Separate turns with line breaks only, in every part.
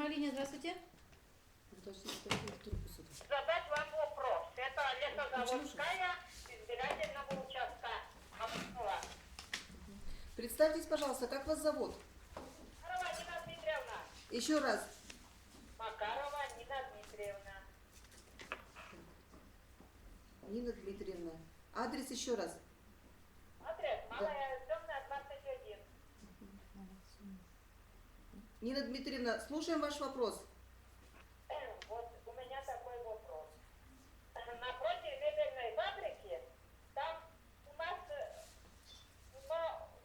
Прямая линия, здравствуйте.
Задать вам вопрос. Это Лесозаводская избирательного участка. Москва.
Представьтесь, пожалуйста, как вас зовут?
Макарова Нина Дмитриевна.
Еще раз.
Макарова Нина Дмитриевна.
Нина Дмитриевна. Адрес еще раз.
Адрес Малая Земная, 21.
Нина Дмитриевна, слушаем ваш вопрос.
Вот у меня такой вопрос. Напротив мебельной фабрики, там у нас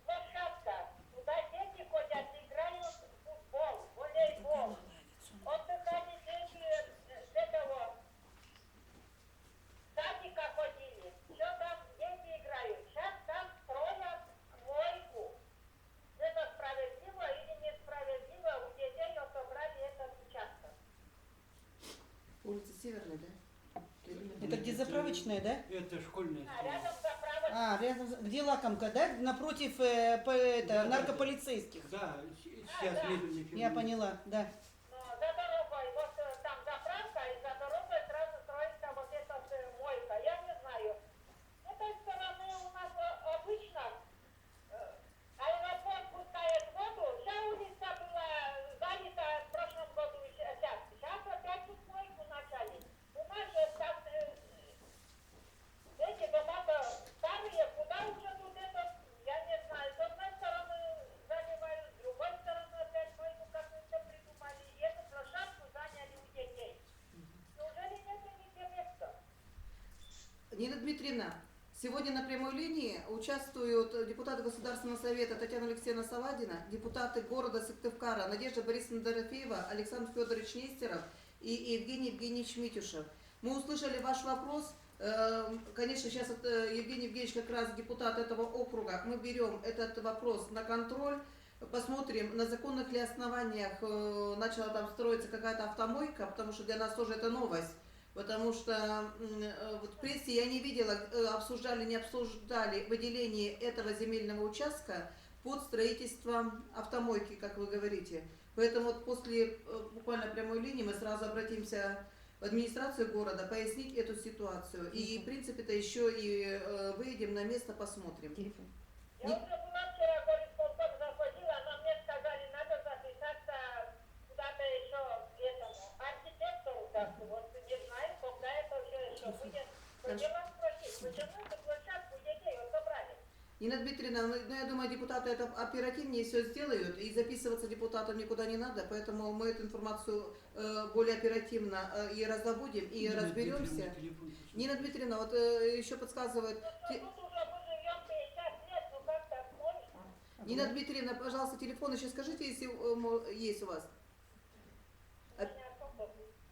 площадка, туда дети ходят, играют в футбол, волейбол. Отдыхали дети с этого садика ходили. Все там дети играют. Сейчас там строят мойку. Это справедливо или несправедливо? У детей отобрали этот участок.
Улица Северная, да?
Это где заправочная, да?
Это школьная школа.
Рядом заправочная.
А, рядом, где лакомка, да? Напротив наркополицейских.
Да, сейчас ничего.
Я поняла, да.
Но за дорогой, вот там заправка, и за дорогой сразу строится вот эта мойка. Я не знаю. С этой стороны у нас обычно аэропорт пускает воду. Вся улица была занята в прошлом году сейчас. Сейчас опять тут мойку начали. У нас же сейчас эти дома-то старые, куда уже тут это, я не знаю, с одной стороны занимают, с другой стороны опять мойку какую-то придумали, и эту площадку заняли у детей. Неужели нет нигде места?
Нина Дмитриевна, сегодня на прямой линии участвуют депутаты Государственного совета Татьяна Алексеевна Саладина, депутаты города Сыктывкара Надежда Борисовна Дорофеева, Александр Федорович Нестеров и Евгений Евгеньевич Митюшев. Мы услышали ваш вопрос. Конечно, сейчас Евгений Евгеньевич как раз депутат этого округа. Мы берем этот вопрос на контроль, посмотрим, на законных ли основаниях начала там строиться какая-то автомойка, потому что для нас тоже это новость. Потому что вот в прессе я не видела, обсуждали, не обсуждали выделение этого земельного участка под строительство автомойки, как вы говорите. Поэтому вот после буквально прямой линии мы сразу обратимся в администрацию города, пояснить эту ситуацию. И, в принципе-то, еще и выйдем на место, посмотрим.
Телефон.
Я уже была вчера, говорит, полток заходила, но мне сказали, надо записаться куда-то еще к этому архитектору, так вот, не знаю, когда это все еще будет. Хотела спросить, почему эту площадку детей отобрали?
Нина Дмитриевна, ну, я думаю, депутаты это оперативнее все сделают, и записываться депутатам никуда не надо, поэтому мы эту информацию более оперативно и раздобудем, и разберемся. Нина Дмитриевна, вот еще подсказывает...
Тут уже мы живем 50 лет, ну как так можно?
Нина Дмитриевна, пожалуйста, телефон еще скажите, если есть у вас.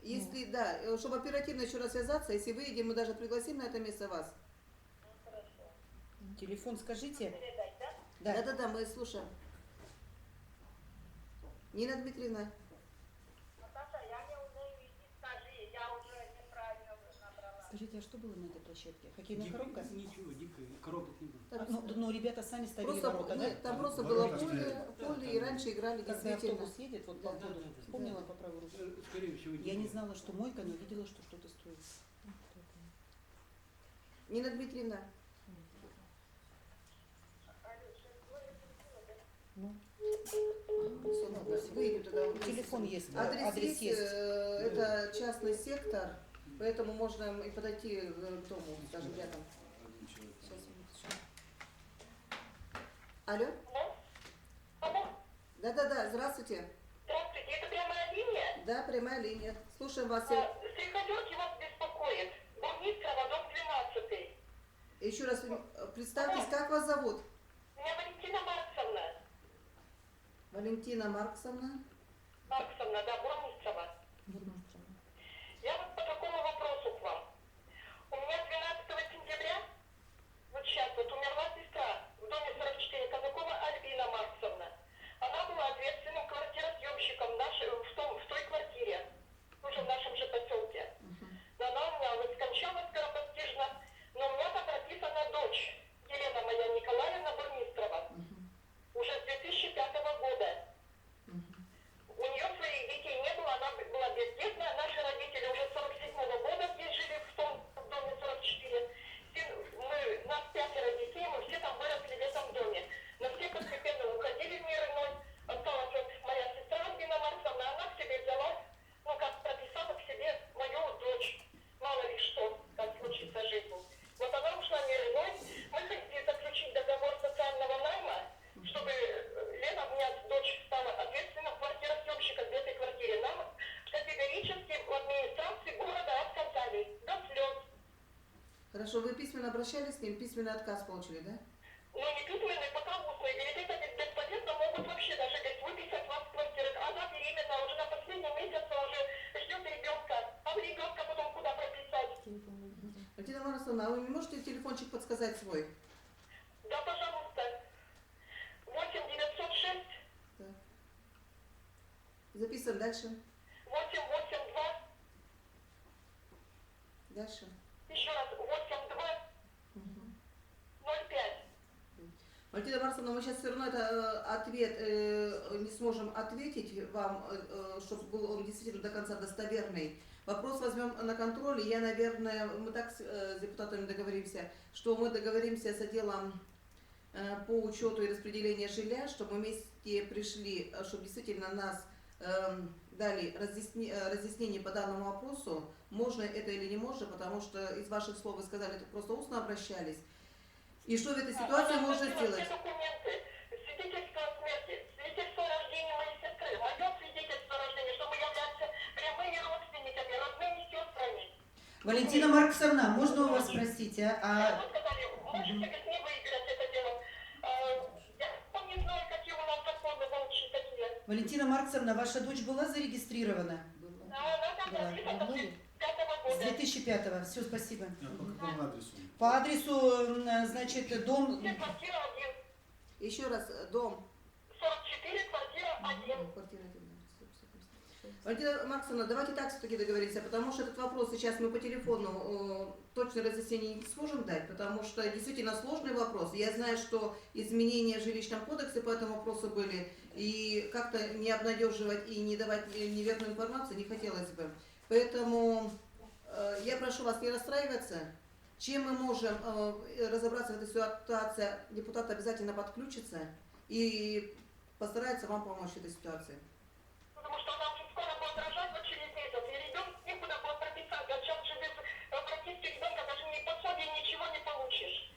Если, да, чтобы оперативно еще раз связаться, если выйдем, мы даже пригласим на это место вас.
Телефон скажите.
Передать, да?
Да.
Да-да-да, мы слушаем. Нина Дмитриевна.
Наташа, я не умею, иди скажи, я уже неправильно набрала.
Скажите, а что было на этой площадке? Хоккейная коробка?
Ничего, дикой коробок не было.
Ну, ребята сами ставили
Просто,
ворота, да?
нет, там просто
Ворота
было
стояли.
поле, и раньше играли
Когда
действительно.
автобус едет, вот по
Да,
ходу,
да, да.
вспомнила по правой руке.
Скорее всего,
Я не знала, что мойка, но видела, что что-то строится.
Нина Дмитриевна.
Ну,
Всё, ладно, выйдем тогда.
телефон есть,
Адрес, есть,
есть.
это частный сектор, поэтому можно и подойти к дому, даже рядом. Сейчас, минуточку. Алло?
Алло? Алло?
Да-да-да, здравствуйте.
Здравствуйте, это прямая линия?
Да, прямая линия. Слушаем вас.
Приходите, вас беспокоит. Бурмистрова, дом 12.
Еще раз представьтесь, как вас зовут?
Меня Валентина Марксовна.
Валентина Марксовна.
Марксовна, да, Бурмистрова. Я вот по такому вопросу к вам. У меня 12 сентября, вот сейчас вот умерла сестра в доме 44, Казакова Альбина Марксовна. Она была ответственным квартиросъемщиком в той квартире, тоже в нашем же поселке. Но она у меня вот скончалась скоропостижно, но у меня там прописана дочь, Елена моя Николаевна Бурмистрова, уже с 2005 года. У нее своих детей не было.
обращались с ним, письменный отказ получили, да?
Ну, не письменный, пока устный. Говорит, это бесполезно, могут вообще даже, говорит, выписать вас с квартиры. Она беременна, уже на последнем месяце уже ждет ребенка. А ребенка потом куда прописать?
Валентина Марсовна, а вы не можете телефончик подсказать свой?
Да, пожалуйста. 8 906
Да. Записываем дальше.
882.
Дальше.
Еще раз. 82 05.
Валентина Марсовна, мы сейчас все равно ответ не сможем ответить вам, чтобы был он действительно до конца достоверный. Вопрос возьмем на контроль. Я, наверное, мы так с депутатами договоримся, что мы договоримся с отделом по учету и распределению жилья, чтобы мы вместе пришли, чтобы действительно нас дали разъяснение по данному вопросу, можно это или не можно, потому что из ваших слов вы сказали, это просто устно обращались. И что в этой ситуации можно сделать?
Все документы, свидетельство о смерти, свидетельство о рождении моей сестры, мое свидетельство о рождении, что мы являемся прямыми родственниками, родными сестрами.
Валентина Марксовна, можно у вас спросить,
Вы
а
сказали, можете ведь не выиграть это дело. Я сам не знаю, какие у нас законы вообще такие.
Валентина Марксовна, ваша дочь была зарегистрирована?
Она там
Была.
написана с 2005
С
года.
2005-го. Все, спасибо.
А по какому адресу?
По адресу, значит, дом...
Где квартира 1.
Еще раз, дом.
44, квартира 1.
Квартира 1. Валентина Марксовна, давайте так все-таки договоримся, потому что этот вопрос сейчас мы по телефону точно разъяснение не сможем дать, потому что действительно сложный вопрос. Я знаю, что изменения в жилищном кодексе по этому вопросу были, и как-то не обнадеживать и не давать неверную информацию не хотелось бы. Поэтому я прошу вас не расстраиваться. Чем мы можем разобраться в этой ситуации, депутат обязательно подключится и постарается вам помочь в этой ситуации.
Потому что она уже скоро будет рожать вот через месяц, и ребенок некуда будет прописать. А сейчас же без прописки ребенка даже ни пособия, ничего не получишь.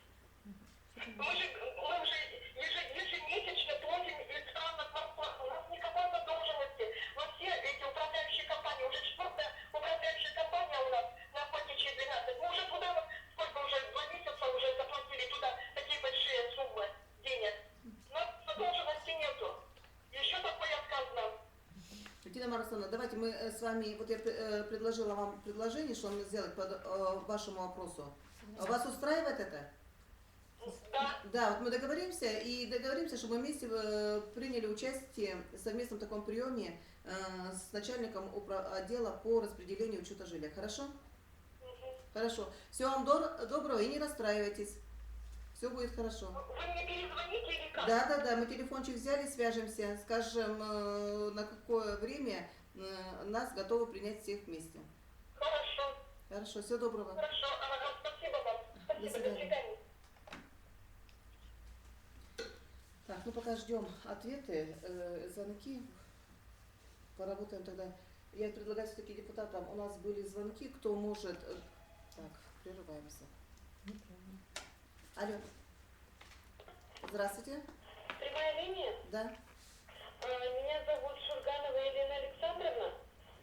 Мы уже ежемесячно платим из разных зарплат. У нас никакой задолженности. Но все эти управляющие компании, уже 4-я управляющая компания у нас на Охотничьей 12. Мы уже туда, сколько уже, 2 месяца уже заплатили туда такие большие суммы денег. Но задолженности нету. Еще такой отказ нам.
Валентина Марксовна, давайте мы с вами, вот я предложила вам предложение, что нам сделать по вашему вопросу. Вас устраивает это?
Да.
Да, вот мы договоримся, чтобы мы вместе приняли участие в совместном таком приеме с начальником отдела по распределению учета жилья. Хорошо? Хорошо. Всего вам доброго и не расстраивайтесь. Все будет хорошо.
Вы мне перезвоните или как?
Да, мы телефончик взяли, свяжемся, скажем, на какое время нас готовы принять всех вместе.
Хорошо.
Хорошо, всего доброго.
Хорошо. Спасибо вам. Спасибо. До
свидания.
свидания.
Так, ну пока ждем ответы, звонки, поработаем тогда. Я предлагаю все-таки депутатам, у нас были звонки, кто может... Так, прерываемся. Алло. Здравствуйте.
Прямая линия?
Да.
Меня зовут Шурганова Елена Александровна.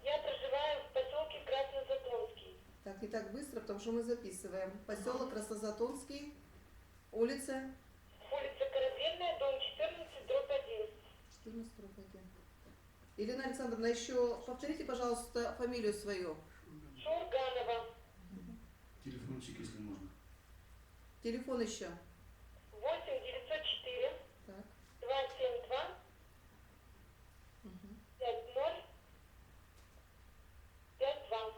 Я проживаю в поселке Краснозатонский.
Так, не так быстро, потому что мы записываем. Поселок Краснозатонский, улица...
Улица Корабельная, дом 14, дробь 1.
14/1. Елена Александровна, еще повторите, пожалуйста, фамилию свою.
Шурганова.
Телефончик, если можно.
Телефон еще.
8 904
Так.
272 50 52.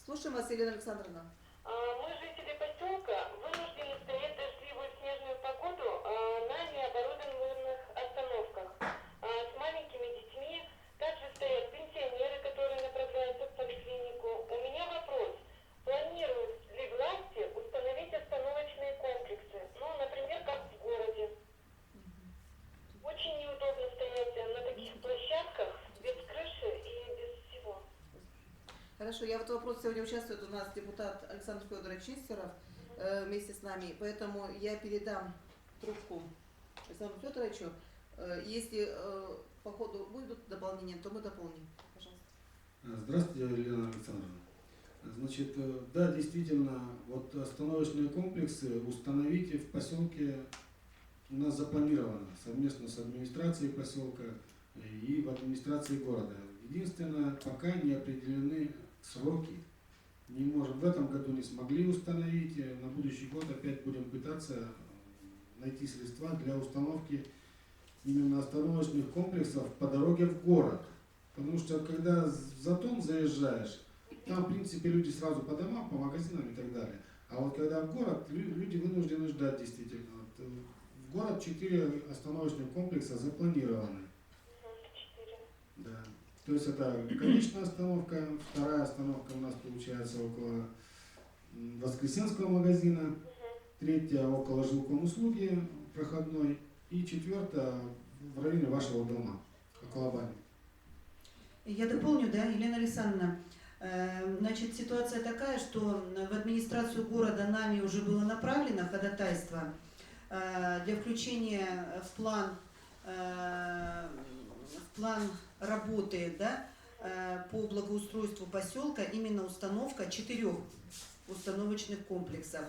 Слушаем вас, Елена Александровна.
Мы, жители поселка, вынуждены стоять дождливую снежную погоду на необорудованных остановках с маленькими детьми. Также стоят пенсионеры, которые направляются в поликлинику. У меня вопрос. Планируют ли власти установить остановочные комплексы? Ну, например, как в городе. Очень неудобно стоять на таких площадках без крыши и без всего.
Хорошо, я в этом вопросе сегодня участвует у нас депутат Александр Федорович Нестеров вместе с нами, поэтому я передам трубку Александру Федоровичу. Если по ходу будут дополнения, то мы дополним. Пожалуйста.
Здравствуйте, Елена Александровна. Значит, да, действительно, вот остановочные комплексы установите в поселке у нас запланировано совместно с администрацией поселка и в администрации города. Единственное, пока не определены сроки. Не можем, в этом году не смогли установить, на будущий год опять будем пытаться найти средства для установки именно остановочных комплексов по дороге в город. Потому что когда в Затон заезжаешь, там в принципе люди сразу по домам, по магазинам и так далее. А вот когда в город, люди вынуждены ждать действительно. Вот, в город 4 остановочных комплекса запланированы. Да. То есть это конечная остановка, вторая остановка у нас получается около Воскресенского магазина, третья около жилкомуслуги проходной и четвертая в районе вашего дома, около бани.
Я дополню, да, Елена Александровна. Значит, ситуация такая, что в администрацию города нами уже было направлено ходатайство для включения в план работы, да, по благоустройству поселка именно установка 4 установочных комплексов.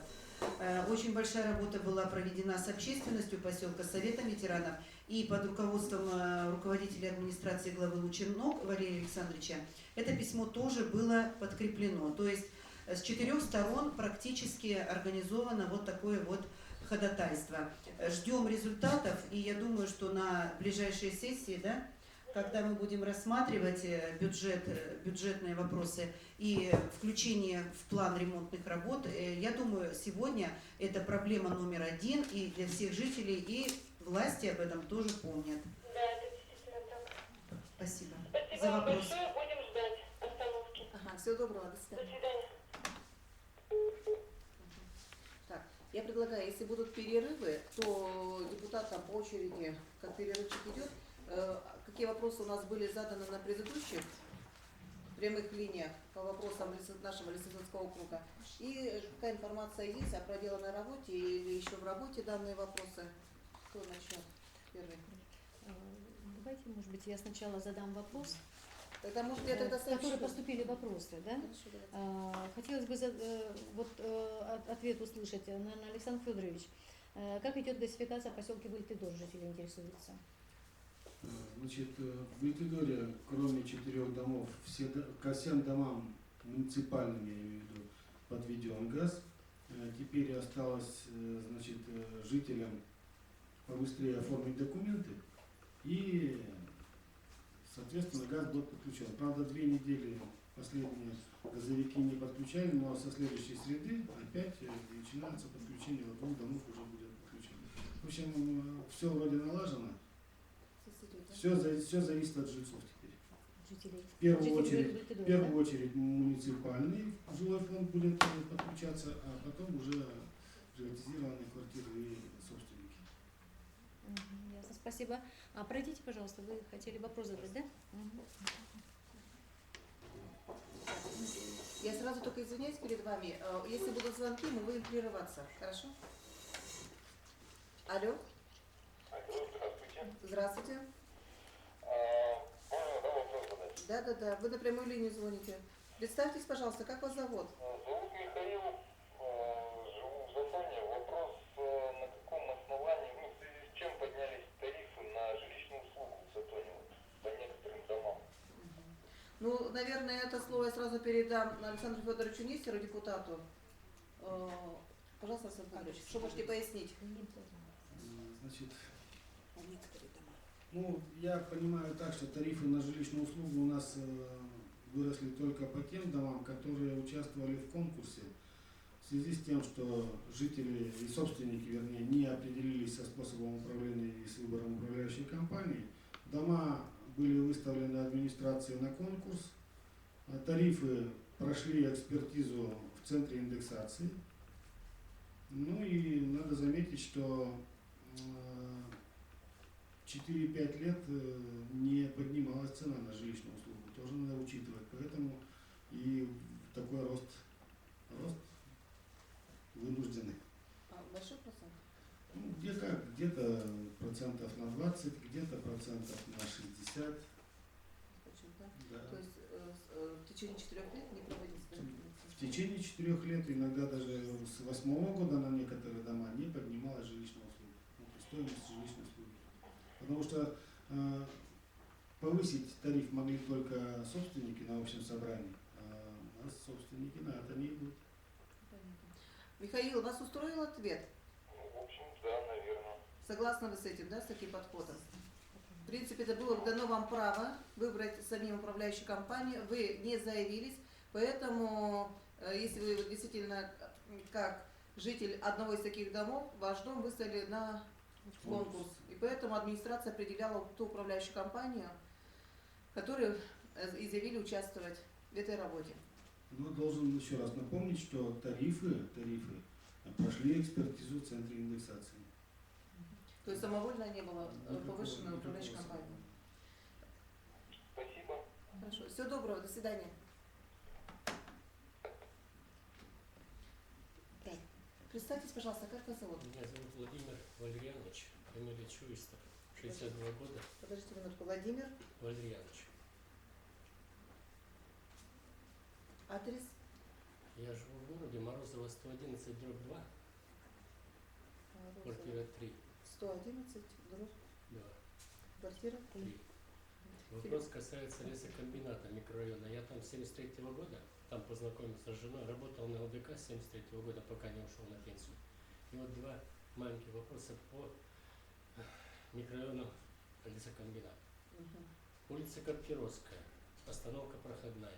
Очень большая работа была проведена с общественностью поселка, Советом ветеранов и под руководством руководителя администрации главы Лучинок Валерия Александровича. Это письмо тоже было подкреплено. То есть с 4 сторон практически организовано вот такое вот ходатайство. Ждем результатов, и я думаю, что на ближайшие сессии, да, когда мы будем рассматривать бюджетные вопросы и включение в план ремонтных работ, я думаю, сегодня это проблема номер 1 и для всех жителей, и власти об этом тоже помнят.
Да, это действительно так.
Спасибо
Спасибо
за
вам
вопрос.
большое, будем ждать остановки.
Ага, всего доброго, до
До
свидания.
свидания.
Так, я предлагаю, если будут перерывы, то депутатам по очереди, как перерывчик идет, какие вопросы у нас были заданы на предыдущих прямых линиях по вопросам нашего Лисичанского округа, и какая информация есть о проделанной работе или еще в работе данные вопросы. Кто начнет первый?
Давайте, может быть, я сначала задам вопрос.
Тогда, может, я тогда сообщу.
Которые поступили вопросы, да?
Хорошо, давайте.
Хотелось бы ответ услышать, наверное, Александр Федорович. Как идет газификация в поселке Вальтидор, жители интересуются?
Значит, в Вальтидоре, кроме 4 домов, ко всем домам муниципальным, я имею в виду, подведен газ. Теперь осталось, значит, жителям побыстрее оформить документы, и, соответственно, газ будет подключен. Правда, 2 недели последние газовики не подключали, но со следующей среды опять начинается подключение, 2 домов уже будет подключено. В общем, все вроде налажено. Все зависит от жильцов теперь.
Жителей.
В первую
Жителей
очередь муниципальный жилой фонд будет подключаться, а потом уже приватизированные квартиры и собственники.
Ясно, спасибо. Пройдите, пожалуйста, вы хотели вопрос задать, да?
Я сразу только извиняюсь перед вами. Если будут звонки, мы будем прерываться. Хорошо? Алло?
Здравствуйте.
Здравствуйте.
Можно, да, вопрос задать?
Да. Вы на прямую линию звоните. Представьтесь, пожалуйста, как вас зовут?
Зовут Михаил, живу в Затоне. Вопрос, на каком основании, в связи с чем поднялись тарифы на жилищную услугу в Затоне, по некоторым домам?
Ну, наверное, это слово я сразу передам Александру Федоровичу Нестеру, депутату. Пожалуйста, Александр Федорович, что можете пояснить?
Значит, ну, я понимаю так, что тарифы на жилищную услугу у нас выросли только по тем домам, которые участвовали в конкурсе. В связи с тем, что жители и собственники, вернее, не определились со способом управления и с выбором управляющей компании, дома были выставлены администрацией на конкурс, тарифы прошли экспертизу в центре индексации. Ну и надо заметить, что 4-5 лет не поднималась цена на жилищную услугу, тоже надо учитывать, поэтому и такой рост вынуждены.
Большой процент?
Ну, где-то процентов на 20, где-то процентов на 60.
Почему, да?
Да.
То есть в течение 4 лет не проводится?
В течение 4 лет, иногда даже с 8 года на некоторые дома не поднималась жилищная услуга, ну, то есть стоимость жилищной услуги. Потому что повысить тариф могли только собственники на общем собрании, а у нас собственники на это не идут.
Михаил, вас устроил ответ?
Ну, в общем, да, наверное.
Согласны вы с этим, да, с таким подходом? В принципе, это было дано вам право выбрать самим управляющей компанией, вы не заявились, поэтому, если вы действительно как житель одного из таких домов, ваш дом выставили на конкурс, и поэтому администрация определяла ту управляющую компанию, которые изъявили участвовать в этой работе.
Но должен еще раз напомнить, что тарифы прошли экспертизу в центре индексации.
То есть самовольно не было повышено
Никакого
управляющей компании.
Спасибо.
Хорошо. Всего доброго, до свидания. Так. Представьтесь, пожалуйста, как вас зовут?
Меня зовут Владимир Валерьянович, фамилия Чуистов, 62 года,
Подождите минутку. Владимир.
Валерьянович.
Адрес?
Я живу в городе Морозово 111, дробь 2, квартира 3.
111, дробь,
Да,
квартира
3. Вопрос касается лесокомбината микрорайона. Я там с 73 года, там познакомился с женой, работал на ЛДК с 73 года, пока не ушел на пенсию. И вот два маленьких вопроса по микрорайону лесокомбината. Улица Копкировская, остановка проходная.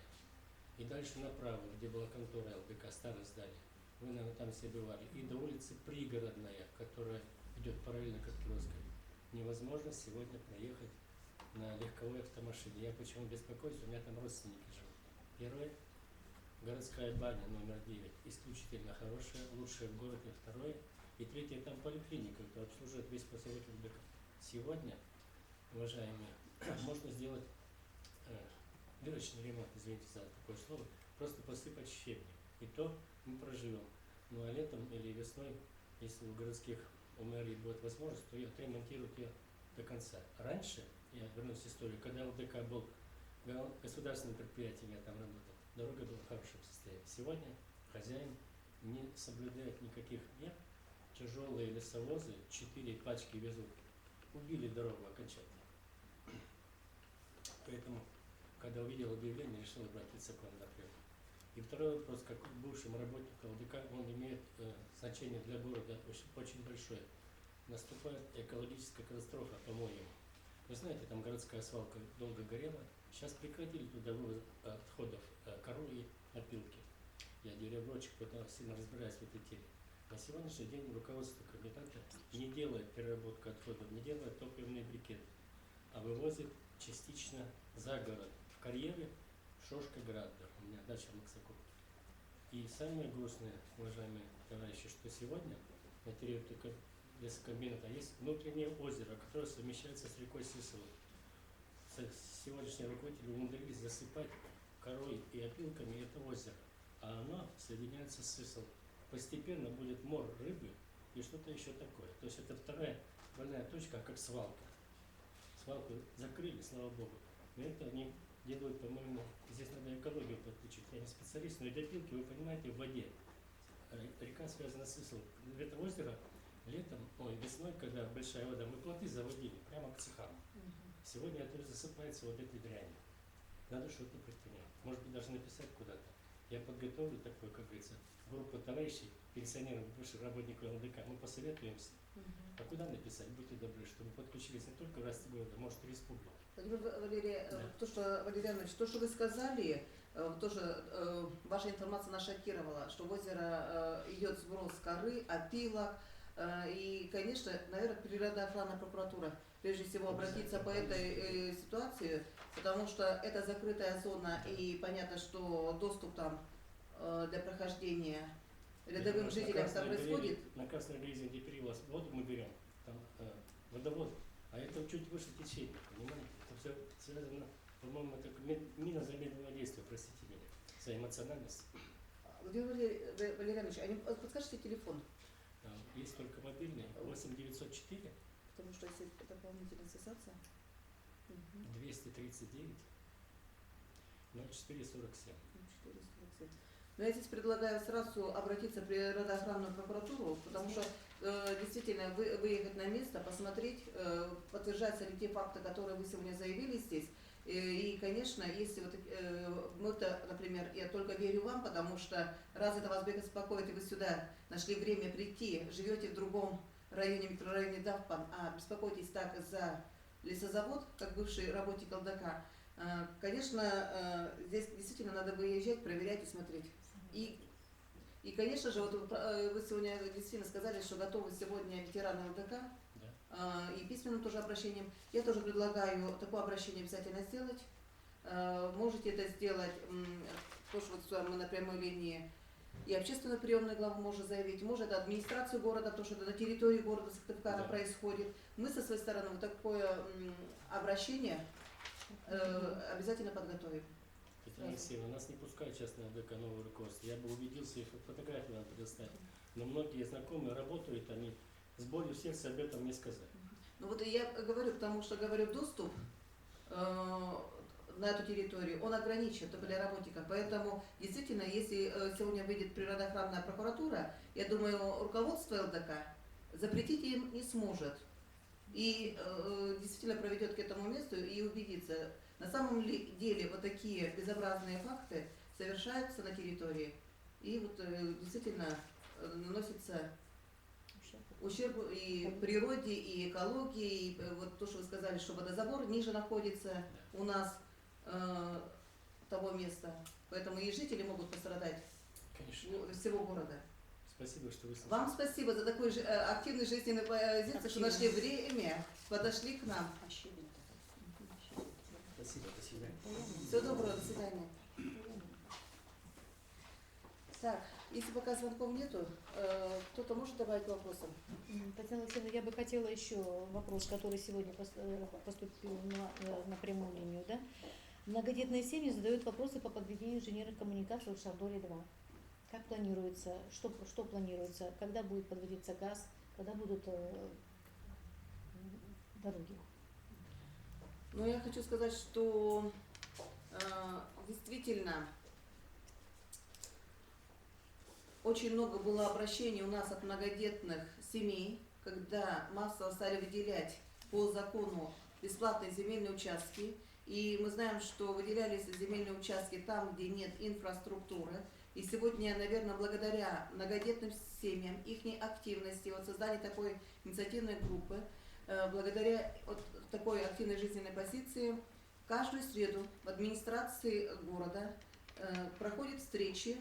И дальше направо, где была контора ЛДК, старое здание. Вы, наверное, там все бывали. И до улицы Пригородная, которая идет параллельно Копкировской. Невозможно сегодня проехать на легковой автомашине. Я почему беспокоюсь, у меня там родственники живут. Первое, городская баня номер 9, исключительно хорошая, лучшая в городе. Второе, и третье, там поликлиника, которая обслуживает весь поселок ЛДК. Сегодня, уважаемые, можно сделать дырочный ремонт, извините за такое слово, просто посыпать щебнем. И то мы проживем. Ну а летом или весной, если у городских у мэрии будет возможность, то отремонтируют ее до конца. Раньше, я вернусь к истории, когда ЛДК был государственным предприятием, я там работал, дорога была в хорошем состоянии. Сегодня хозяин не соблюдает никаких мер, тяжелые лесовозы, 4 пачки везут, убили дорогу окончательно. Поэтому, когда увидел объявление, решил обратиться к вам напрямую. И второй вопрос, как бывшему работнику ЛДК, он имеет значение для города очень большое. Наступает экологическая катастрофа, по-моему. Вы знаете, там городская свалка долго горела. Сейчас прекратили туда вывоз отходов коры и опилки. Я деревночек, потому сильно разбираюсь в этой теме. На сегодняшний день руководство комбината не делает переработку отходов, не делает топливные брикеты, а вывозит частично за город. В карьере Шошка Градер, у меня дача в Максаковке. И самое грустное, уважаемые товарищи, что сегодня на территории лесокомбината есть внутреннее озеро, которое совмещается с рекой Сысолой. Сегодняшние руководители умудрились засыпать корой и опилками это озеро, а оно соединяется с Сысолой. Постепенно будет мор рыбы и что-то еще такое. То есть это вторая больная точка, как свалка. Свалку закрыли, слава богу. Но это они делают, по-моему, здесь надо экологию подключить. Я не специалист, но эти опилки, вы понимаете, в воде. Река связана с Сысолой. Это озеро летом, весной, когда большая вода, мы плоты заводили прямо к цехам. Сегодня это засыпается вот этой дрянью. Надо что-то предпринять. Может быть, даже написать куда-то. Я подготовлю такое, как говорится, группу товарищей, пенсионеров, бывших работников ЛДК. Мы посоветуемся. А куда написать? Будьте добры, чтобы подключились не только в Расте города, может, и республики.
Владимир Валерий,
Да.
Валерьянович, то, что вы сказали, тоже ваша информация нас шокировала, что в озеро идет сброс коры, опилок, и, конечно, наверное, природоохранная прокуратура прежде всего обратиться по этой ситуации, потому что это закрытая зона, и понятно, что доступ там для прохождения рядовым жителям там происходит.
На Красной Галере, где перевоз воду мы берем, там водовод, а это чуть выше течения, понимаете? Это все связано, по-моему, это мина замедленного действия, простите меня, за эмоциональность.
Владимир Валерьянович, а не подскажите телефон?
Есть только мобильный, 8904
Потому что если дополнительная ассоциация.
239 0447.
447. Но я здесь предлагаю сразу обратиться в природоохранную прокуратуру, потому что действительно выехать на место, посмотреть, подтверждаются ли те факты, которые вы сегодня заявили здесь. И, конечно, если вот мы-то, например, я только верю вам, потому что раз это вас беспокоит, и вы сюда нашли время прийти, живете в другом районе, микрорайоне Давпан, а беспокойтесь так за лесозавод, как бывший работник ЛДК, конечно, здесь действительно надо выезжать, проверять и смотреть. И конечно же, вот вы сегодня действительно сказали, что готовы сегодня ветераны ЛДК, и письменным тоже обращением. Я тоже предлагаю такое обращение обязательно сделать. Можете это сделать, потому что вот мы на прямой линии и общественную приемную главу можно заявить, может администрацию города, потому что это на территории города Сыктывкара происходит. Мы со своей стороны вот такое обращение обязательно подготовим.
Татьяна Алексеевна, нас не пускают сейчас на ЛДК новое руководство. Я бы убедился, их фотографии нам предоставить. Но многие знакомые работают, они с болью в сердце об этом не сказали.
Ну вот и я говорю, потому что говорю, доступ на эту территорию, он ограничен только для работников. Поэтому действительно, если сегодня выйдет природоохранная прокуратура, я думаю, руководство ЛДК запретить им не сможет. И действительно проведет к этому месту и убедится, на самом деле вот такие безобразные факты совершаются на территории. И вот действительно наносится ущерб и природе, и экологии, и вот то, что вы сказали, что водозабор ниже находится у нас того места. Поэтому и жители могут пострадать.
Конечно.
Всего города.
Спасибо, что вы слушали.
Вам спасибо за такой активный жизненный позицию, что нашли время, подошли к нам.
Спасибо, до свидания.
Всего доброго, до свидания. Так, если пока звонков нету, кто-то может добавить к вопросам?
Татьяна Алексеевна, я бы хотела еще вопрос, который сегодня поступил на прямую линию. Да? Многодетные семьи задают вопросы по подведению инженерных коммуникаций в Шардоре-2. Как планируется, что планируется, когда будет подводиться газ, когда будут дороги?
Ну, я хочу сказать, что действительно очень много было обращений у нас от многодетных семей, когда массово стали выделять по закону бесплатные земельные участки. И мы знаем, что выделялись земельные участки там, где нет инфраструктуры. И сегодня, наверное, благодаря многодетным семьям, их активности, вот создание такой инициативной группы, благодаря вот такой активной жизненной позиции, каждую среду в администрации города проходят встречи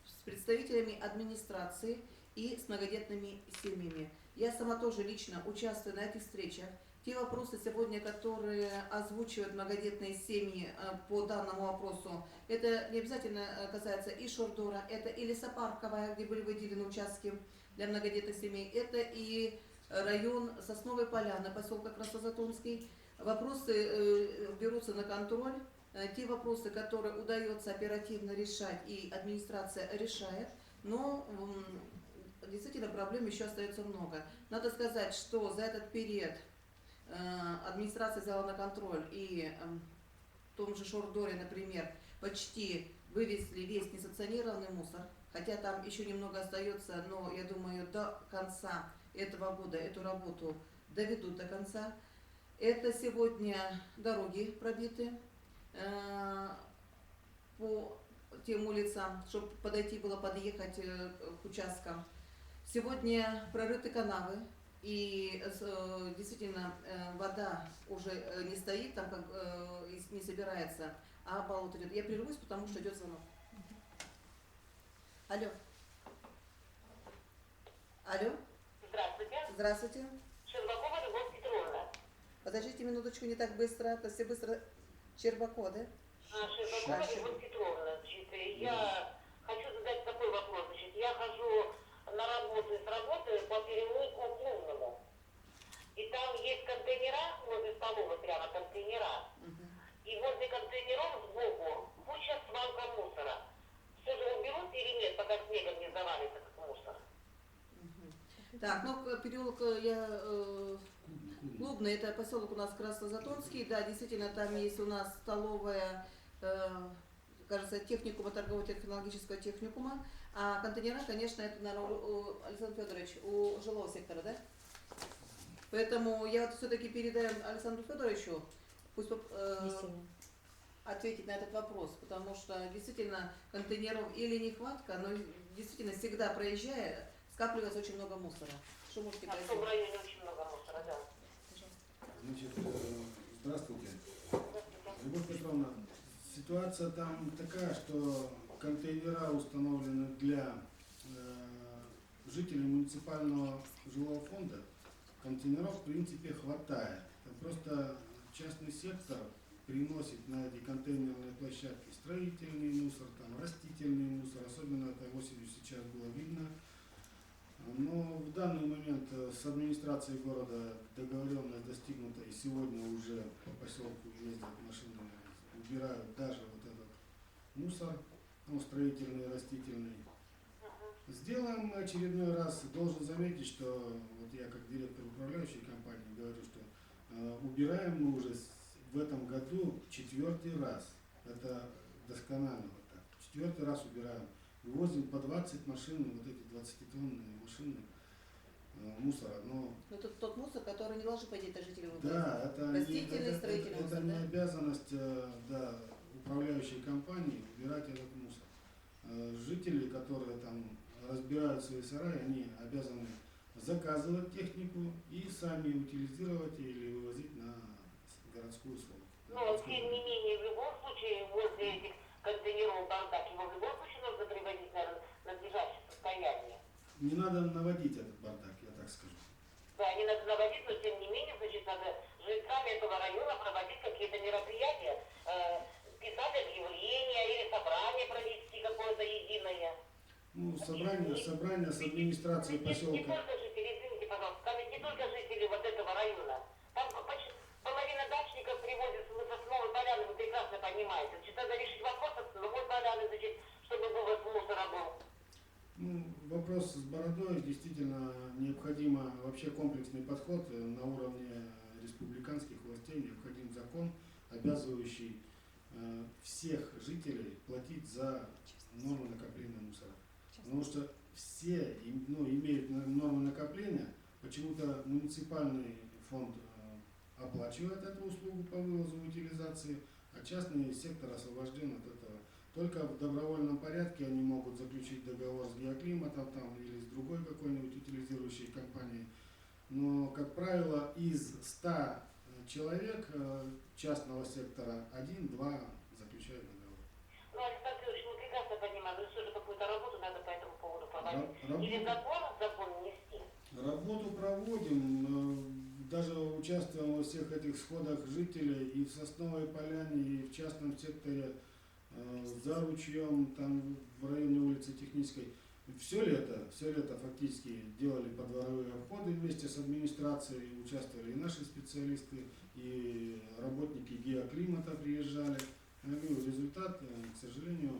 с представителями администрации и с многодетными семьями. Я сама тоже лично участвую на этих встречах. Те вопросы сегодня, которые озвучивают многодетные семьи по данному вопросу, это не обязательно касается и Шордора, это и Лесопарковая, где были выделены участки для многодетных семей, это и район Сосновой Поляны, поселка Краснозатонский. Вопросы берутся на контроль. Те вопросы, которые удается оперативно решать, и администрация решает, но действительно проблем еще остается много. Надо сказать, что за этот период администрация взяла на контроль, и в том же Шордоре, например, почти вывезли весь несанкционированный мусор, хотя там еще немного остается, но я думаю, до конца этого года эту работу доведут до конца. Это сегодня дороги пробиты по тем улицам, чтобы подойти было, подъехать к участкам. Сегодня прорыты канавы, и действительно вода уже не стоит, там как не собирается, а болото идет. Я прервусь, потому что идет звонок. Алло. Алло.
Здравствуйте.
Здравствуйте.
Щербакова Любовь Петровна.
Подождите минуточку, не так быстро, это все быстро. Щербакова, да?
Щербакова Любовь Петровна. Значит, я хочу задать такой вопрос. Значит, я хожу на работу с работы по переулку Клубному. И там есть контейнера, возле столовой прямо контейнера. И возле контейнеров сбоку куча свалка мусора. Все же уберут или нет, пока снегом не завалится как мусор?
Так, ну переулок Клубный, это поселок у нас Краснозатонский, да, действительно там есть у нас столовая кажется, техникума, торгово-технологического техникума, а контейнера, конечно, это, наверное, Александр Федорович, у жилого сектора, да? Поэтому я вот все-таки передаю Александру Федоровичу, пусть
Есенин.
ответить на этот вопрос, потому что действительно контейнеров или нехватка, но действительно всегда проезжая, скапливается очень много мусора. Что можете
А в
пояснить?
том районе очень много мусора, да.
Значит, здравствуйте. Любовь Петровна, ситуация там такая, что контейнера установлены для жителей муниципального жилого фонда. Контейнеров в принципе хватает. Это просто частный сектор приносит на эти контейнерные площадки строительный мусор, там, растительный мусор, особенно это осенью сейчас было видно. Но в данный момент с администрацией города договоренность достигнута, и сегодня уже по поселку ездят машины, убирают даже вот этот мусор, ну, строительный, растительный. Сделаем очередной раз. Должен заметить, что вот я как директор управляющей компании говорю, что убираем мы уже в этом году 4-й раз. Это досконально вот так. 4-й раз убираем. Вывозим по 20 машин, вот эти 20-тонные машины мусора. Но
Ну, это тот мусор, который не должен, по идее, жителям вывозить.
да, это
Растительный,
не,
строительный
это
мусор,
не
да?
обязанность да, управляющей компании убирать этот мусор. Жители, которые там разбирают свои сараи, они обязаны заказывать технику и сами утилизировать или вывозить на городскую свалку.
Но, тем не менее, в любом случае, возле этих контейнеров бардак, его в любом случае нужно приводить на надлежащее состояние.
Не надо наводить этот бардак, я так скажу.
Да, не надо наводить, но тем не менее, значит, надо жителям этого района проводить какие-то мероприятия, писать объявления или собрание провести какое-то единое.
Ну, собрание с администрацией
Не
поселка.
только жители, извините, пожалуйста, там ведь не только жители вот этого района. Там почти половина дачников привозят с Сосновой Поляны, вы прекрасно понимаете. Значит, надо решить вопрос от Сосновой Поляны, значит, чтобы вывоз мусора был.
Ну, вопрос с бородой, действительно необходимо вообще комплексный подход на уровне республиканских властей, необходим закон, обязывающий всех жителей платить за норму накопления мусора. Потому что все имеют нормы накопления, почему-то муниципальный фонд оплачивает эту услугу по вывозу утилизации, а частный сектор освобожден от этого. Только в добровольном порядке они могут заключить договор с геоклиматом там, или с другой какой-нибудь утилизирующей компанией. Но, как правило, из 100 человек частного сектора 1-2 заключают договор.
Ну, Александр Федорович, мы прекрасно понимаем, что же какую-то работу надо по этому поводу проводить. Или закон внести.
Работу проводим, даже участвуем во всех этих сходах жителей и в Сосновой Поляне, и в частном секторе за ручьем, там в районе улицы Технической. Все лето фактически делали подворовые обходы вместе с администрацией, участвовали и наши специалисты, и работники геоклимата приезжали. Я говорю, результат, к сожалению,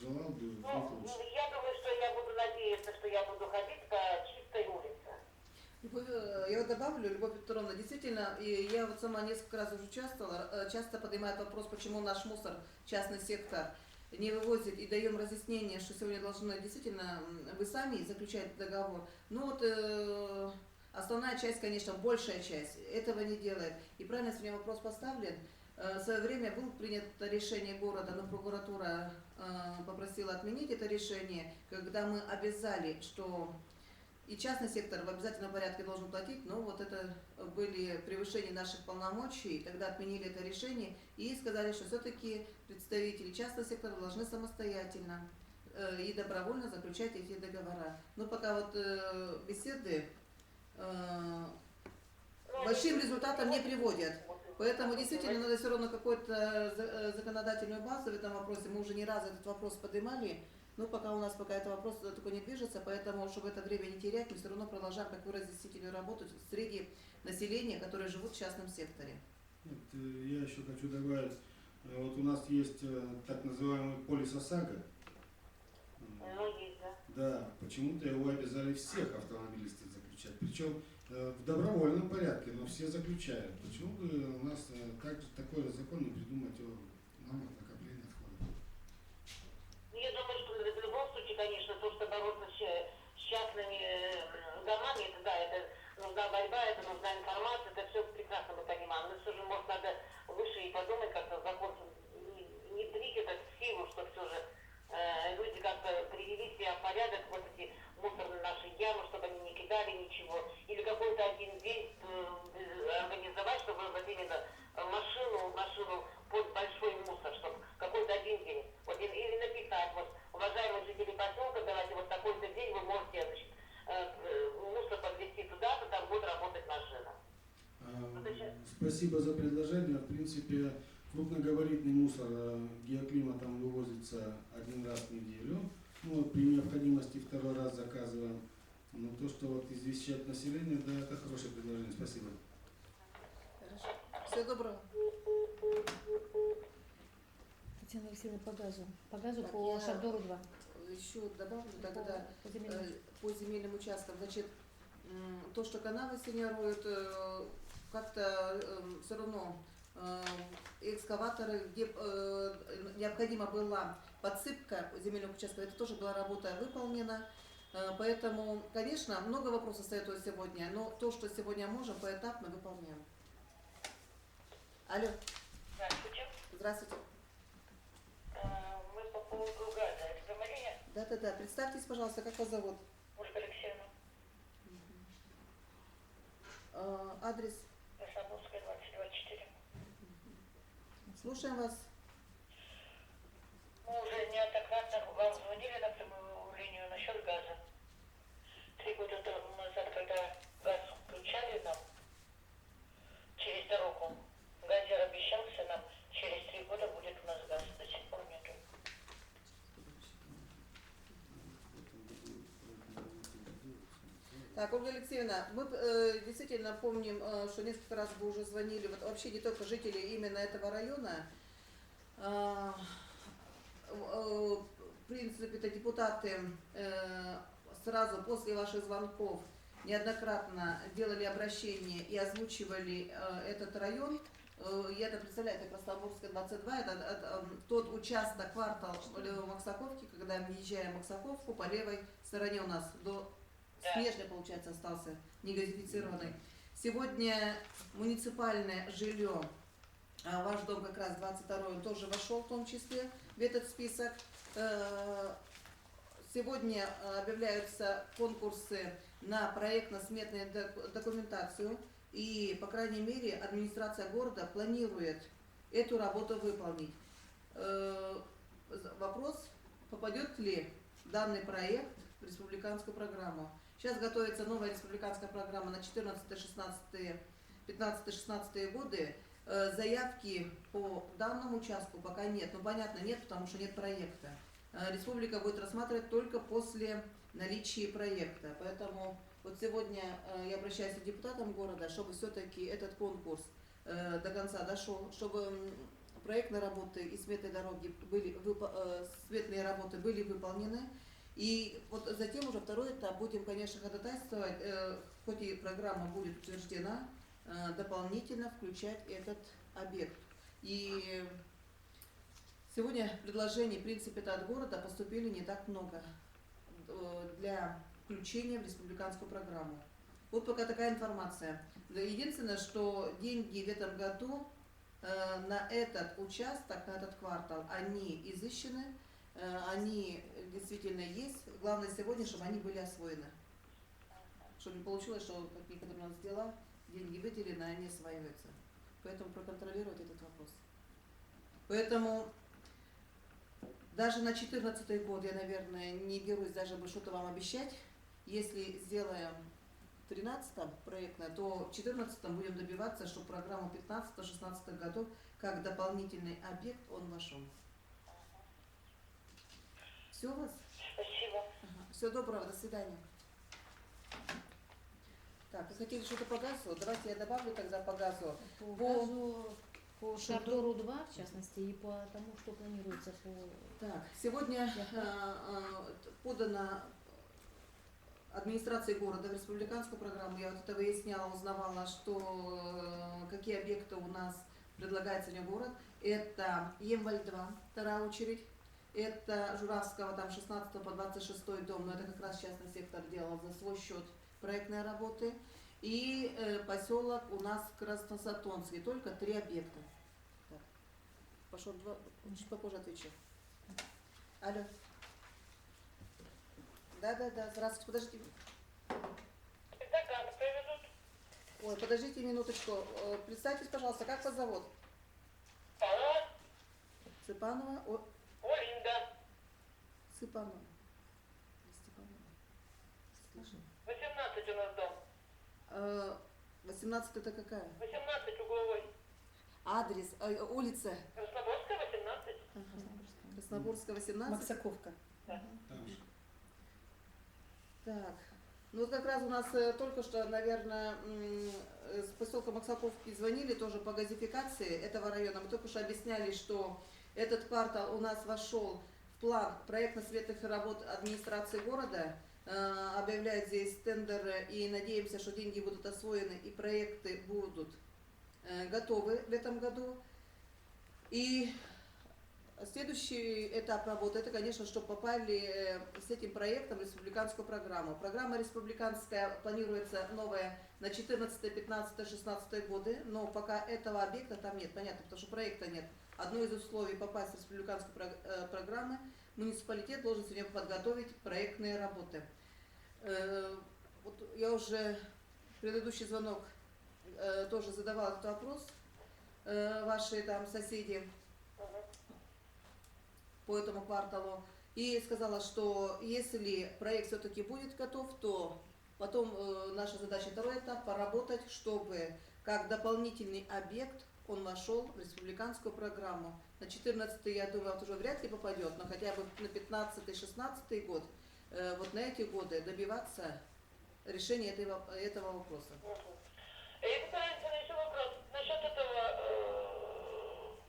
желал бы быть
Ну,
лучше.
я думаю, что я буду надеяться, что я буду ходить по чистой улице.
Я вот добавлю, Любовь Петровна, действительно, и я вот сама несколько раз уже участвовала, часто поднимает вопрос, почему наш мусор, частный сектор, не вывозит, и даем разъяснение, что сегодня должны действительно вы сами заключать договор. Ну вот основная часть, конечно, большая часть этого не делает. И правильно сегодня вопрос поставлен. В свое время было принято решение города, но прокуратура попросила отменить это решение, когда мы обязали, что и частный сектор в обязательном порядке должен платить, но вот это были превышения наших полномочий, тогда отменили это решение и сказали, что все-таки представители частного сектора должны самостоятельно и добровольно заключать эти договора. Но пока вот беседы большим результатом не приводят. Поэтому действительно надо все равно какую-то законодательную базу в этом вопросе. Мы уже не раз этот вопрос поднимали. Но пока у нас этот вопрос такой не движется, поэтому, чтобы это время не терять, мы все равно продолжаем как разъяснительную работу среди населения, которые живут в частном секторе.
Вот, я еще хочу добавить, вот у нас есть так называемый полис ОСАГО.
Ну, есть, да.
Да, почему-то его обязали всех автомобилистов заключать, причем в добровольном порядке, но все заключают. Почему бы у нас такой же закон не придумать о нормах накопления отходов?
конечно, то, что бороться с частными домами, это да, это нужна борьба, это нужна информация, это все прекрасно мы понимаем. Но все же, может, надо выше и подумать, как-то закон внедрить это в силу, что все же люди как-то привели себя в порядок, вот эти мусорные наши ямы, чтобы они не кидали ничего. Или какой-то один день организовать, чтобы вот именно машину под большой мусор, чтобы какой-то один день. Вот или написать, вот, уважаемые жители поселка, давайте вот такой-то день вы можете, значит, мусор подвезти туда-то, там будет работать машина.
Спасибо за предложение. В принципе, крупногабаритный мусор геоклиматом вывозится один раз в неделю. Ну, вот при необходимости второй раз заказываем. Но то, что вот извещать население, да, это хорошее предложение. Спасибо.
Хорошо. Всего доброго.
Татьяна Алексеевна, по газу,
Так,
по
я-
Шардору 2.
Еще добавлю тогда
По земельному.
по земельным участкам. Значит, то, что канавы санируют, как-то все равно экскаваторы, где необходима была подсыпка земельных участков, это тоже была работа выполнена. Поэтому, конечно, много вопросов остается сегодня, но то, что сегодня можем, поэтапно выполняем. Алло,
Здравствуйте.
здравствуйте.
Мы по поводу газа. Это Мария
Да-да-да, представьтесь, пожалуйста, как вас зовут?
Ольга Алексеевна,
Адрес,
Краснодарская, 2024.
слушаем вас.
Мы уже неоднократно вам звонили на прямую линию насчет газа. 3 года назад, когда газ включали нам через дорогу, газер обещался нам, через 3 года будет у нас газ. До сих пор нету.
Так, Ольга Алексеевна, мы действительно помним, что несколько раз вы уже звонили, вот вообще не только жители именно этого района, в принципе, это депутаты сразу после ваших звонков неоднократно делали обращение и озвучивали этот район. Я это представляю, это Краснодарская 22, это тот участок, квартал Максаковки, когда мы въезжаем в Максаковку, по левой стороне у нас до Снежный, получается, остался негазифицированный. Сегодня муниципальное жилье, ваш дом как раз 22-й, он тоже вошел в том числе в этот список. Сегодня объявляются конкурсы на проектно-сметную документацию, и, по крайней мере, администрация города планирует эту работу выполнить. Вопрос, попадет ли данный проект в республиканскую программу. Сейчас готовится новая республиканская программа на 15-16 годы. Заявки по данному участку пока нет. Ну, понятно, нет, потому что нет проекта. Республика будет рассматривать только после наличия проекта. Поэтому вот сегодня я обращаюсь к депутатам города, чтобы все-таки этот конкурс до конца дошел, чтобы проектные работы и сметные дороги сметные работы были выполнены. И вот затем уже второй этап будем, конечно, ходатайствовать, хоть и программа будет утверждена, дополнительно включать этот объект. И сегодня предложений, в принципе, от города поступили не так много для включения в республиканскую программу. Вот пока такая информация. Единственное, что деньги в этом году на этот участок, на этот квартал, они изыщены, они действительно есть. Главное сегодня, чтобы они были освоены. Чтобы не получилось, что как некоторые у нас дела, деньги выделены, а они осваиваются. Поэтому проконтролировать этот вопрос. Поэтому даже на 2014 год я, наверное, не берусь даже бы что-то вам обещать. Если сделаем в 2013 проектное, то в 2014 будем добиваться, чтобы программу 15-16 годов как дополнительный объект он вошел. Все у вас?
Спасибо.
Ага. Всего доброго, до свидания. Так, вы хотели что-то по газу? Давайте я добавлю тогда по газу.
По газу, по Шардору 2, в частности, и по тому, что планируется по...
Так, сегодня подано администрации города в республиканскую программу. Я вот это выясняла, узнавала, что какие объекты у нас предлагает сегодня город. Это Емваль-2, вторая очередь. Это Журавского, там 16 по 26 дом, но это как раз частный сектор делал за свой счет проектные работы. И поселок у нас Красносатонский, только 3 объекта. Так. Пошел чуть попозже отвечу. Алло. Да, здравствуйте, подождите.
Когда газ привезут?
Ой, подождите минуточку. Представьтесь, пожалуйста, как вас зовут?
Алло,
Цыпанова?
Олинда,
Цыпанова. Степанова. Слышно?
18 у нас дом.
18 это какая?
18 угловой.
Адрес, улица
Красногорская, 18.
Краснобурская, 18.
Максаковка.
Там же.
Так, ну вот как раз у нас только что, наверное, с поселка Максаковки звонили тоже по газификации этого района. Мы только что объясняли, что этот квартал у нас вошел в план проектно-светных работ администрации города. Объявляет здесь тендеры и надеемся, что деньги будут освоены и проекты будут готовы в этом году. И следующий этап работы, это, конечно, чтобы попали с этим проектом в республиканскую программу. Программа республиканская планируется новая на 14, 15, 16 годы, но пока этого объекта там нет, понятно, потому что проекта нет. Одно из условий попасть в республиканскую программу, муниципалитет должен сегодня подготовить проектные работы. Вот я уже предыдущий звонок тоже задавала этот вопрос, ваши там соседи по этому кварталу, и сказала, что если проект все-таки будет готов, то потом наша задача, второй этап, поработать, чтобы как дополнительный объект он вошел в республиканскую программу. На 14-й, я думаю, вот уже вряд ли попадет, но хотя бы на 15-16 год, вот на эти годы добиваться решения этого вопроса.
И пытаемся еще вопрос насчет этого,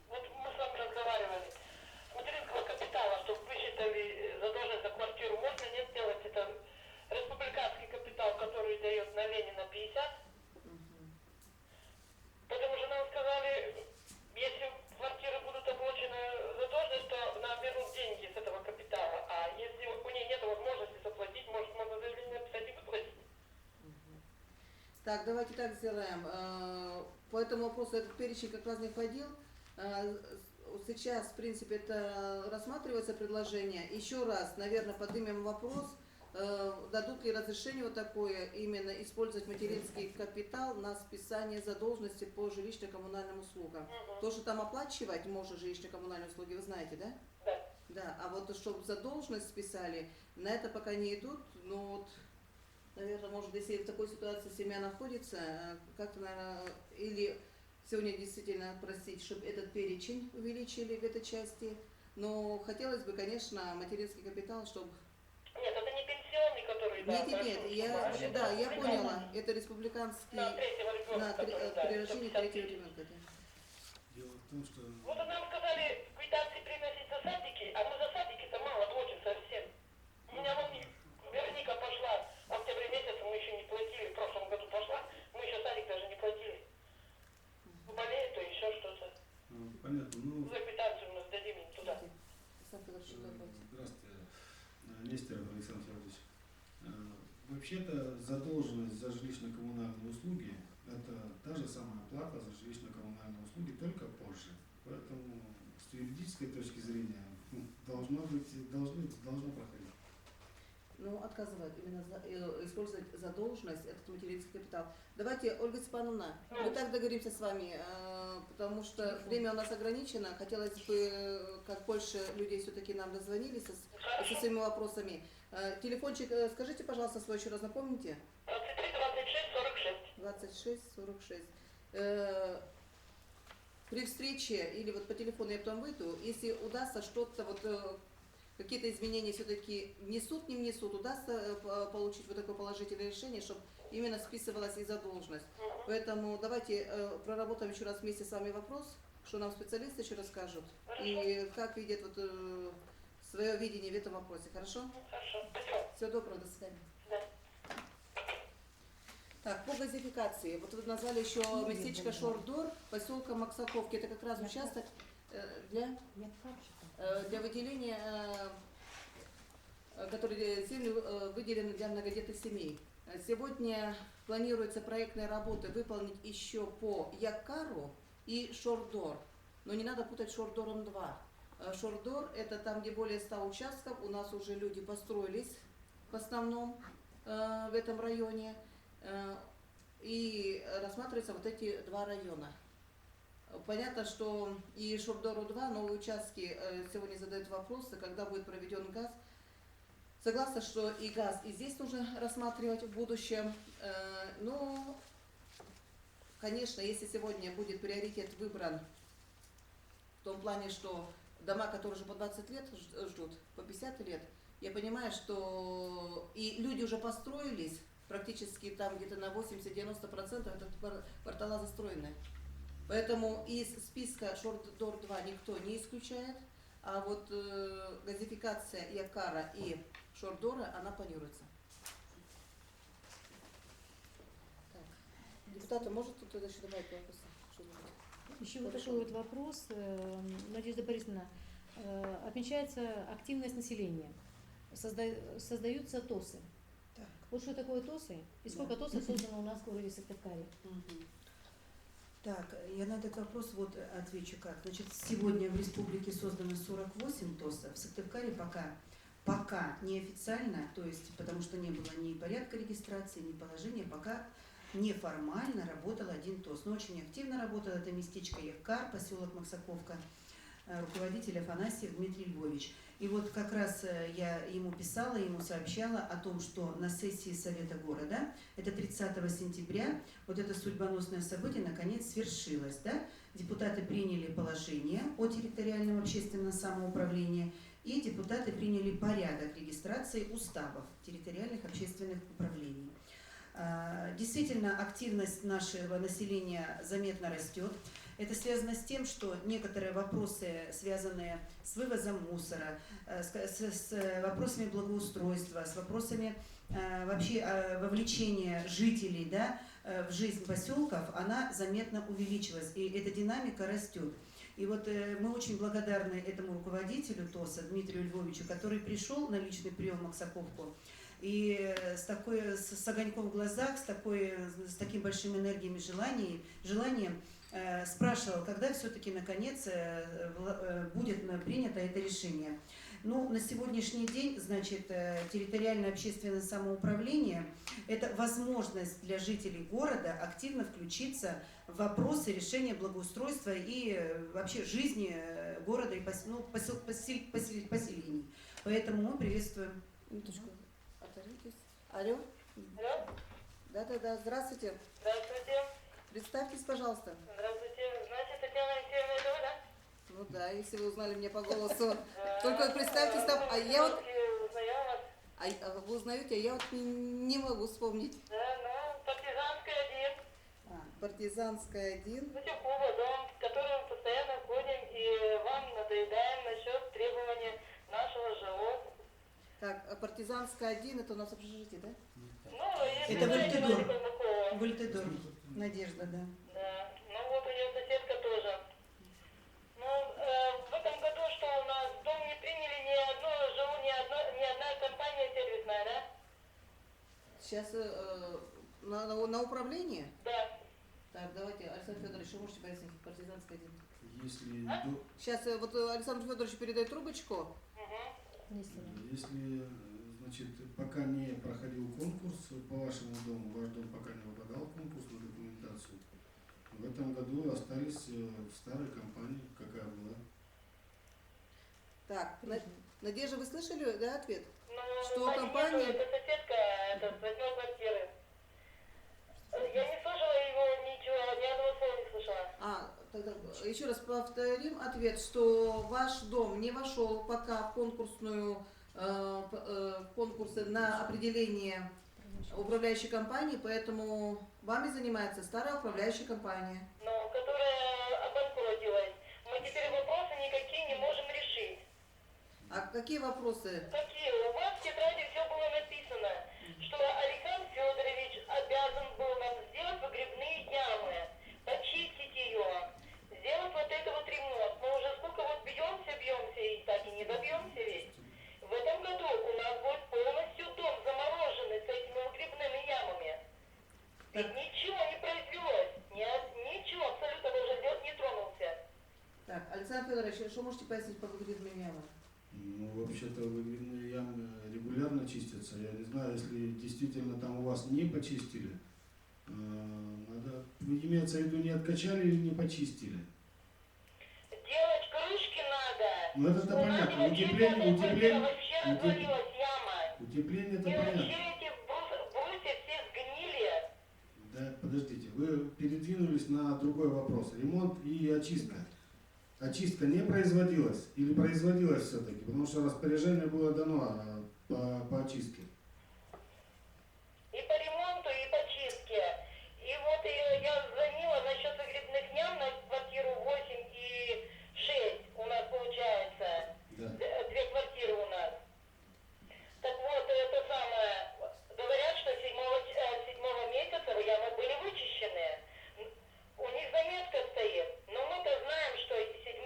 вот мы с вами разговаривали, материнского капитала, чтобы высчитали задолженность за квартиру, можно нет сделать это республиканский капитал, который дает на Ленина 50, потому что нам сказали, если квартиры будут оплачены задолженность, то нам берут деньги с этого капитала, а если у нее нет возможности заплатить, может, можно заявление написать и выплатить.
Так, давайте так сделаем. По этому вопросу этот перечень как раз не входил. Сейчас, в принципе, это рассматривается предложение. Еще раз, наверное, поднимем вопрос, дадут ли разрешение вот такое, именно использовать материнский капитал на списание задолженности по жилищно-коммунальным услугам. То, что там оплачивать можно жилищно-коммунальные услуги, вы знаете, да?
Да.
Да, а вот чтобы задолженность списали, на это пока не идут, но вот, наверное, может, если в такой ситуации семья находится, как-то, наверное, или сегодня действительно просить, чтобы этот перечень увеличили в этой части, но хотелось бы, конечно, материнский капитал, чтобы...
Нет, это не пенсионный, который...
Нет, я поняла, это республиканский...
На третьего ребенка,
при рождении третьего ребенка, да.
Дело в том, что
Вот нам сказали квитанции приносить за садики, а мы за садики-то мало платим совсем. У меня вон Вероника пошла, в октябре месяце мы еще не платили, в прошлом году пошла, мы еще садик даже не платили. Болеет, то еще что-то.
понятно, ну,
За квитанцию мы сдадим им туда.
здравствуйте, Нестеров Александр Федорович. Вообще-то задолженность за жилищно-коммунальные услуги – это та же самая плата за жилищно-коммунальные услуги, только позже. Поэтому с юридической точки зрения должно проходить.
Ну, отказывают именно использовать задолженность, этот материнский капитал. Давайте, Ольга Степановна, мы так договоримся с вами, потому что время у нас ограничено. Хотелось бы, как больше людей все-таки нам дозвонились со своими вопросами. Телефончик, скажите, пожалуйста, свой еще раз напомните.
23 26 46.
26 46. При встрече или вот по телефону я потом выйду, если удастся что-то вот какие-то изменения все-таки внесут, не внесут, удастся получить вот такое положительное решение, чтобы именно списывалась и задолженность. Поэтому давайте проработаем еще раз вместе с вами вопрос, что нам специалисты еще расскажут, и как видят вот свое видение в этом вопросе. Хорошо?
Хорошо. Спасибо.
Всего доброго, до свидания.
Да.
Так, по газификации. Вот вы назвали еще местечко Шордор, поселка Максаковки. Это как раз участок, для для выделения, которые земли выделены для многодетных семей. Сегодня планируется проектные работы выполнить еще по Якару и Шордор. Но не надо путать с Шордором 2. Шордор — это там, где более 100 участков. У нас уже люди построились в основном в этом районе. И рассматриваются вот эти два района. Понятно, что и Шордору 2 новые участки сегодня задают вопросы, когда будет проведен газ. Согласна, что и газ и здесь нужно рассматривать в будущем. Но, конечно, если сегодня будет приоритет выбран в том плане, что дома, которые уже по 20 лет ждут, по 50 лет, я понимаю, что и люди уже построились, практически там где-то на 80-90% это квартала застроены. Поэтому из списка Шордор 2 никто не исключает, а вот газификация Якара и Шордора, она планируется. Так. Депутаты, может кто-то еще добавить вопросы?
Еще вот такой вот вопрос, Надежда Борисовна. Отмечается активность населения, создаются ТОСы.
Так.
Вот что такое ТОСы и сколько ТОСов создано у нас в городе Сыктывкаре?
Так, я на этот вопрос вот отвечу как. Значит, сегодня в республике создано 48 ТОСов, в Сыктывкаре пока неофициально, то есть потому что не было ни порядка регистрации, ни положения, пока неформально работал один ТОС. Но очень активно работал это местечко Яккар, поселок Максаковка, руководитель Афанасьев Дмитрий Львович. И вот как раз я ему писала, ему сообщала о том, что на сессии Совета города, это 30 сентября, вот это судьбоносное событие наконец свершилось. Да? Депутаты приняли положение о территориальном общественном самоуправлении, и депутаты приняли порядок регистрации уставов территориальных общественных управлений. Действительно, активность нашего населения заметно растет. Это связано с тем, что некоторые вопросы, связанные с вывозом мусора, с вопросами благоустройства, с вопросами вообще вовлечения жителей, да, в жизнь поселков, она заметно увеличилась, и эта динамика растет. И вот мы очень благодарны этому руководителю ТОСа Дмитрию Львовичу, который пришел на личный прием в Максаковку, и с огоньком в глазах, с таким большим энергией и желанием спрашивал, когда все-таки наконец будет принято это решение. Ну, на сегодняшний день, значит, территориальное общественное самоуправление – это возможность для жителей города активно включиться в вопросы решения благоустройства и вообще жизни города и поселений. Поэтому мы приветствуем.
Минуточку. Оторвитесь. Алло.
Алло.
Да. Здравствуйте.
Здравствуйте.
Представьтесь, пожалуйста.
Здравствуйте. Значит, Татьяна Алексеевна, да?
Ну да, если вы узнали меня по голосу. Только представьтесь там, а я вот... Вы узнаете, а я вот не могу вспомнить.
Да, ну, Партизанская 1.
Партизанская 1.
Бутикова, дом, в который мы постоянно ходим и вам надоедаем насчет требования нашего жилого.
Так, Партизанская 1, это у нас общежитие, да?
Ну, если
Это
знаете,
Вольтедор.
Владика Бакова.
Вольтедор. Надежда, да.
Да, ну вот у нее соседка тоже. Ну, в этом году что у нас? Дом не приняли ни одна компания сервисная, да?
Сейчас на управление?
Да.
Так, давайте, Александр Федорович, вы можете пояснить, Партизанская 1?
Если,
Сейчас вот Александр Федорович передает трубочку.
если, значит, пока не проходил конкурс по вашему дому, ваш дом пока не попадал в конкурсную документацию, в этом году остались в старой компании, какая была.
Так, Надежда, вы слышали, да, ответ?
Ну,
Что компания...
Это соседка, это с 8 квартиры. Я не слышала его ничего, ни одного слова не слышала.
Тогда еще раз повторим ответ, что ваш дом не вошел пока в конкурсы на определение управляющей компании, поэтому вами занимается старая управляющая компания.
Но которая обанкротилась. Мы теперь вопросы никакие не можем решить.
А какие вопросы?
Какие? У вас в тетради все было написано, что Александр Федорович обязан был нам сделать выгребные ямы, почистить ее, сделать вот это вот ремонт. Мы уже
Федорович, что можете пояснить по выгребным ямам?
Ну, вообще-то выгребные ямы регулярно чистятся. Я не знаю, если действительно там у вас не почистили, надо, имеется в виду, не откачали или не почистили.
Делать крышки надо.
Ну это-то
У нас
понятно.
вообще
Утепление,
вообще развалилась яма.
утепление это
И вообще
понятно.
эти брусья все сгнили.
Да, подождите, вы передвинулись на другой вопрос. Ремонт и очистка. Очистка не производилась или производилась все-таки? Потому что распоряжение было дано по очистке.
И по ремонту, и по чистке. И вот я звонила насчет выгребных ям на квартиру 8 и 6 у нас получается.
Да.
Две квартиры у нас. Так вот, это самое, говорят, что 7 месяца ямы были вычищены. У них заметка стоит, но мы-то знаем, что 7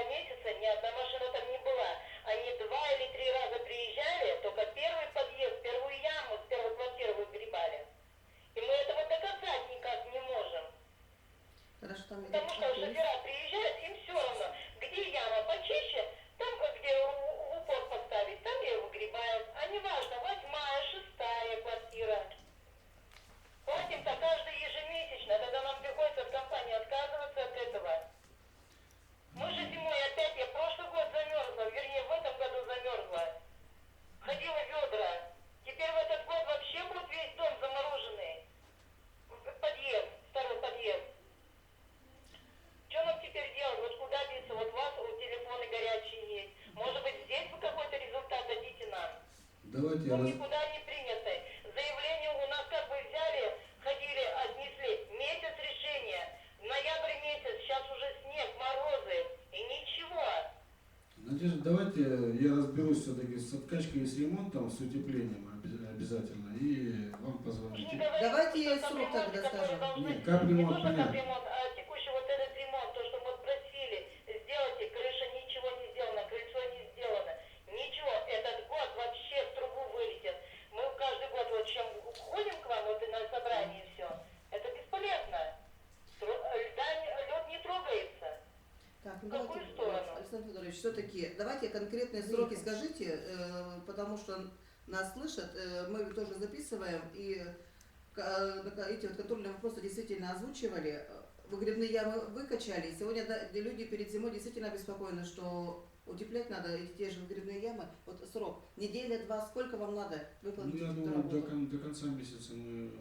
месяца ни одна машина там не была. Они 2 или 3 раза приезжали, только первый подъезд, первую яму с первой квартиры выгребали. И мы этого доказать никак не можем.
Хорошо, там
Потому что шофера приезжают, им все равно, где яма почище, там, где в упор поставить, там ее выгребают. А не важно, 8-я, 6-я квартира. Платим-то каждый ежемесячно, тогда нам приходится в компании отказываться от этого. Мы же зимой опять, я прошлый год замерзла, вернее в этом году замерзла. Ходила ведра. Теперь в этот год вообще будет весь дом замороженный. Подъезд, второй подъезд. Что нам теперь делать? Вот куда биться? Вот у вас телефоны горячие есть. Может быть, здесь вы какой-то результат дадите нам?
Давайте
Он никуда не принятый. Заявление у нас как бы взяли, ходили, отнесли. Месяц решения. Ноябрь месяц, сейчас уже снег, морозы. И ничего.
Надежда, давайте я разберусь все-таки с откачкой и с ремонтом, с утеплением обязательно, и вам позвоните.
Давайте я срок тогда скажем.
Нет, капремонт
Не то, что
понятно.
капремонт, а текущий вот этот ремонт, то, что мы просили, сделайте, крыша ничего не сделано, крыльцо не сделано. Ничего, этот год вообще в трубу вылетит. Мы каждый год вот чем ходим к вам, вот и на собрание и все. Это бесполезно. Лед не трогается.
Так, ну
В какую
давайте,
сторону?
Александр Федорович, все-таки давайте конкретные сроки скажите, потому что нас слышат, мы тоже записываем, и эти вот контрольные вопросы действительно озвучивали. Выгребные ямы выкачали, и сегодня люди перед зимой действительно обеспокоены, что утеплять надо эти те же выгребные ямы. Вот срок, неделя-два, сколько вам надо выполнить
Ну, я
эту
думаю,
работу?
до конца месяца мы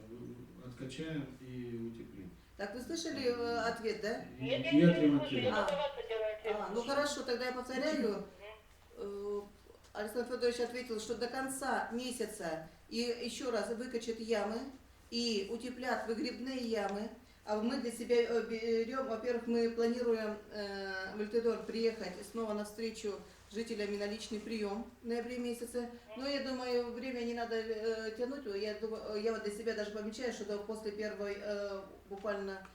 откачаем и утеплим.
Так, вы слышали ответ, да?
И,
Нет, я
и
ничего не слышу,
отремонтируем.
я готоваться делаю.
Ну хорошо, тогда я повторяю. Александр Федорович ответил, что до конца месяца и еще раз выкачат ямы и утеплят выгребные ямы. А мы для себя берем, во-первых, мы планируем в Эльтедор приехать снова на встречу жителями на личный прием в ноябре месяце. Но я думаю, время не надо тянуть. Я вот для себя даже помечаю, что после первой буквально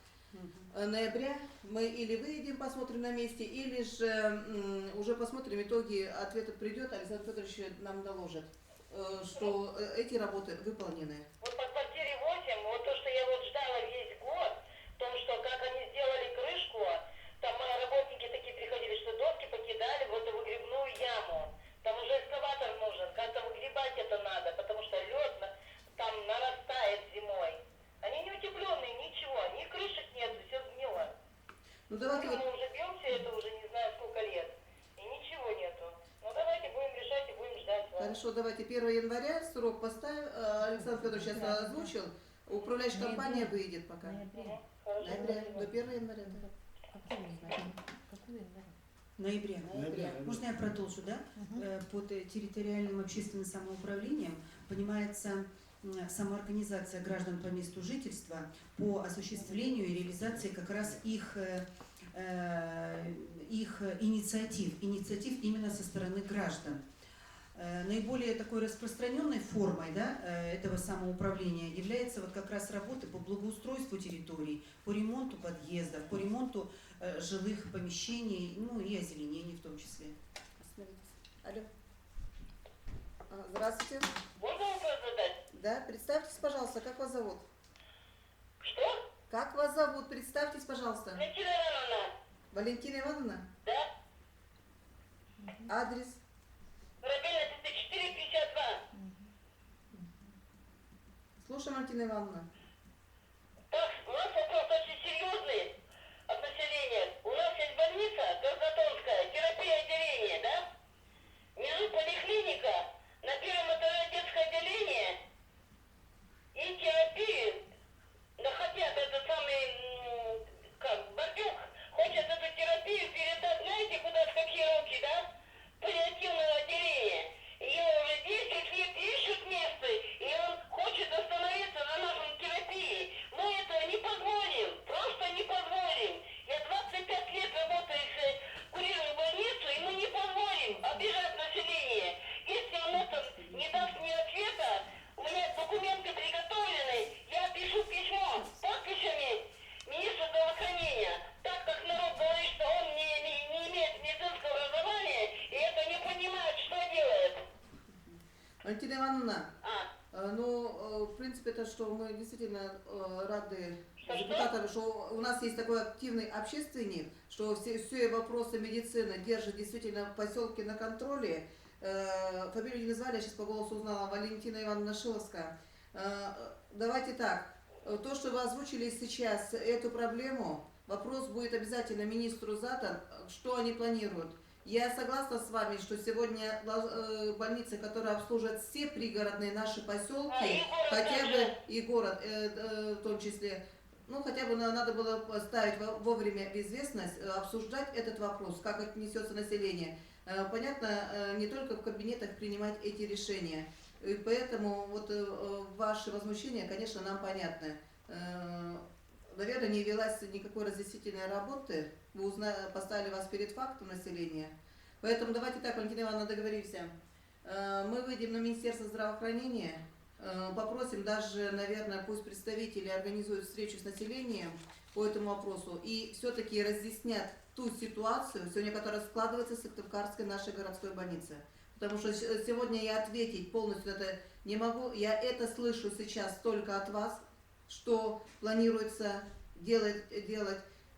ноября мы или выедем, посмотрим на месте, или же уже посмотрим итоги, ответ придет, Александр Федорович нам доложит, что эти работы выполнены.
Вот по квартире 8, вот то, что я вот ждала весь год, в том, что как они сделали крышку, там работники такие приходили, что доски покидали в эту выгребную яму. Там уже экскаватор нужен, как-то выгребать это надо, потому что лед там нарастает зимой. Они не утепленные, ничего, ни крышек нету, все сгнило.
Ну давайте
Мы
вот,
уже бьемся это уже не знаю сколько лет, и ничего нету. Ну давайте будем решать и будем ждать вас.
хорошо, давайте 1 января срок поставим. Александр Федорович сейчас озвучил. Управляющая компания выйдет пока.
Ноября.
Ноября, до 1 января. Да.
Какой январь? Какой январь?
Ноября.
Ноября.
Можно я продолжу, да? Под территориальным общественным самоуправлением понимается самоорганизация граждан по месту жительства по осуществлению и реализации как раз их инициатив именно со стороны граждан. Наиболее такой распространенной формой, да, этого самоуправления является вот как раз работа по благоустройству территорий, по ремонту подъездов, по ремонту жилых помещений, ну и озеленений в том числе.
Алло. Здравствуйте.
Можно вопрос задать?
Да, представьтесь, пожалуйста, как вас зовут?
Что?
Как вас зовут? Представьтесь, пожалуйста.
Валентина Ивановна,
Валентина Ивановна,
Да?
адрес.
Корабельная 3452.
Слушаем, Валентина Ивановна.
Так, у нас вопрос очень серьезный от населения. У нас есть больница Горзатонская, терапия отделения, да? Внизу поликлиника, на первом этаже детское отделение и терапию. Да хотят этот самый, как, Бардюк, хочет эту терапию передать, знаете, куда, в какие руки, да? Паллиативного отделения. Ее уже 10 лет ищут место, и он хочет остановиться на нашем терапии. Мы этого не позволим, просто не позволим. Я 25 лет работаю курирую больницу, и мы не позволим обижать население. Если он это не даст мне ответа, у меня документы приготовлены, я пишу письмо с подписями министру здравоохранения, так как народ говорит, что он не имеет медицинского образования, и это не понимает, что делает.
Валентина Ивановна,
А,
в принципе, это что мы действительно рады
Что-что?
депутатам, что у нас есть такой активный общественник, что все вопросы медицины держит действительно в поселке на контроле. Фамилию не назвали, я сейчас по голосу узнала, Валентина Ивановна Шиловская. Давайте так, то, что вы озвучили сейчас, эту проблему, вопрос будет обязательно министру задан, что они планируют. Я согласна с вами, что сегодня больницы, которые обслуживают все пригородные наши поселки, хотя бы и город в том числе, ну хотя бы надо было ставить вовремя в известность, обсуждать этот вопрос, как отнесется население. Понятно, не только в кабинетах принимать эти решения. И поэтому вот ваши возмущения, конечно, нам понятны. Наверное, не велась никакой разъяснительной работы. Вы поставили вас перед фактом населения. Поэтому давайте так, Валентина Ивановна, договоримся. Мы выйдем на Министерство здравоохранения, попросим даже, наверное, пусть представители организуют встречу с населением по этому вопросу и все-таки разъяснят ту ситуацию, сегодня, которая складывается в Сыктывкарской нашей городской больнице. Потому что сегодня я ответить полностью это не могу. Я это слышу сейчас только от вас, что планируется делать.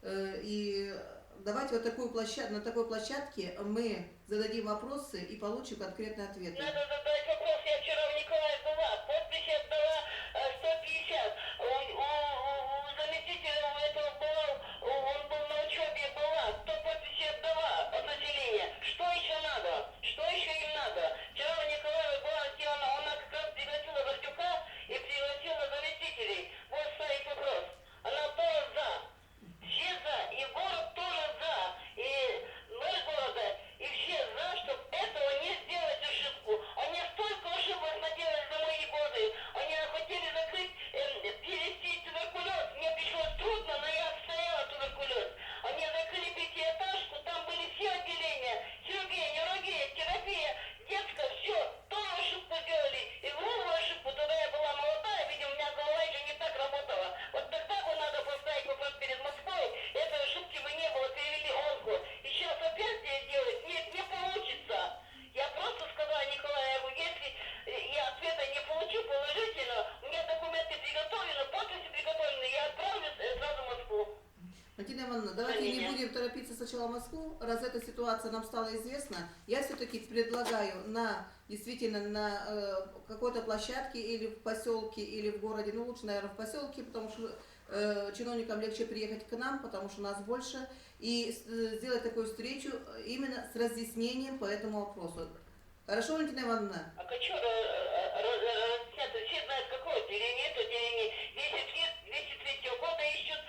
И давайте вот на такой площадке мы зададим вопросы и получим конкретные ответы.
надо задать вопрос. Я вчера в Николаев была, подписи отдала 150. У заместителя у этого была, он был на учебе, была, 100 подписей отдала от населения. Что еще надо? Что еще им надо? Вчера в Николаеве была сделана, она как раз пригласила Вардюка и пригласила заместителей. Вот стоит вопрос. Она тоже за. Все за. И город тоже за. И мэр города. И все за, чтобы этого не сделать ошибку. Они столько ошибок наделали за мои годы. Они хотели закрыть, перевести туберкулез. Мне пришлось трудно, но я отстояла туберкулез. Они закрыли 5-этажку, там были все отделения. Хирургия, неврология, терапия, детская, все. Тоже ошибку сделали. И грубую ошибку. Тогда я была молодая, видимо, у меня голова еще не так работала. Вот тогда бы надо поставить вопрос перед Москвой. Этой ошибки бы не было, перевели онку. И сейчас опять здесь делать? Нет, не получится. Я просто сказала Николаеву, если я ответа не получу положительно, у меня документы приготовлены, подписи приготовлены, я отправлю сразу в Москву.
Валентина Ивановна, давайте не будем торопиться сначала в Москву. Раз эта ситуация нам стала известна, я все-таки предлагаю действительно на какой-то площадке или в поселке, или в городе, ну лучше, наверное, в поселке, потому что чиновникам легче приехать к нам, потому что нас больше, и сделать такую встречу именно с разъяснением по этому вопросу. Хорошо, Валентина Ивановна?
А что, все знают, какое отделение, это отделение 10 лет, 203 года ищут,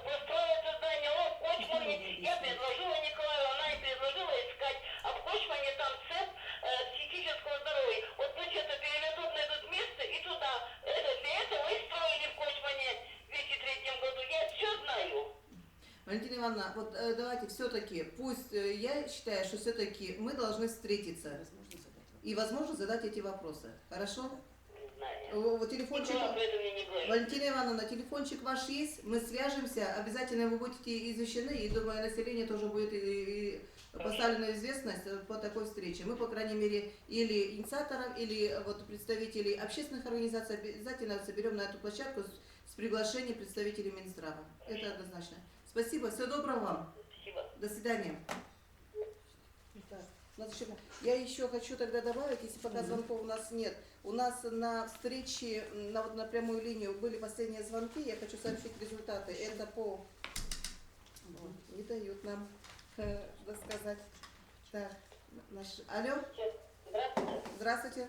построят здание, в Кочмане. Я предложила Николаю, она и предложила искать, а в Кочмане там центр психического здоровья. Вот пусть это переведут, найдут место и туда. Для этого и строили в Кочмане в 203 году. Я все знаю.
Валентина Ивановна, вот давайте все-таки, пусть я считаю, что все-таки мы должны встретиться и, возможно, задать эти вопросы. Хорошо?
Не знаю.
Телефончик,
Николай, поэтому мне не говорит.
Валентина Ивановна, телефончик ваш есть, мы свяжемся, обязательно вы будете извещены, и, думаю, население тоже будет и поставлено в известность по такой встрече. Мы, по крайней мере, или инициаторов, или вот представителей общественных организаций обязательно соберем на эту площадку с приглашением представителей Минздрава. Это однозначно. Спасибо, всего доброго вам.
Спасибо.
До свидания. Так, у нас я еще хочу тогда добавить, если пока звонков у нас нет. У нас на встрече, на прямую линию были последние звонки, я хочу сообщить результаты. Это по... Не дают нам рассказать. Так, алло,
Здравствуйте.
здравствуйте.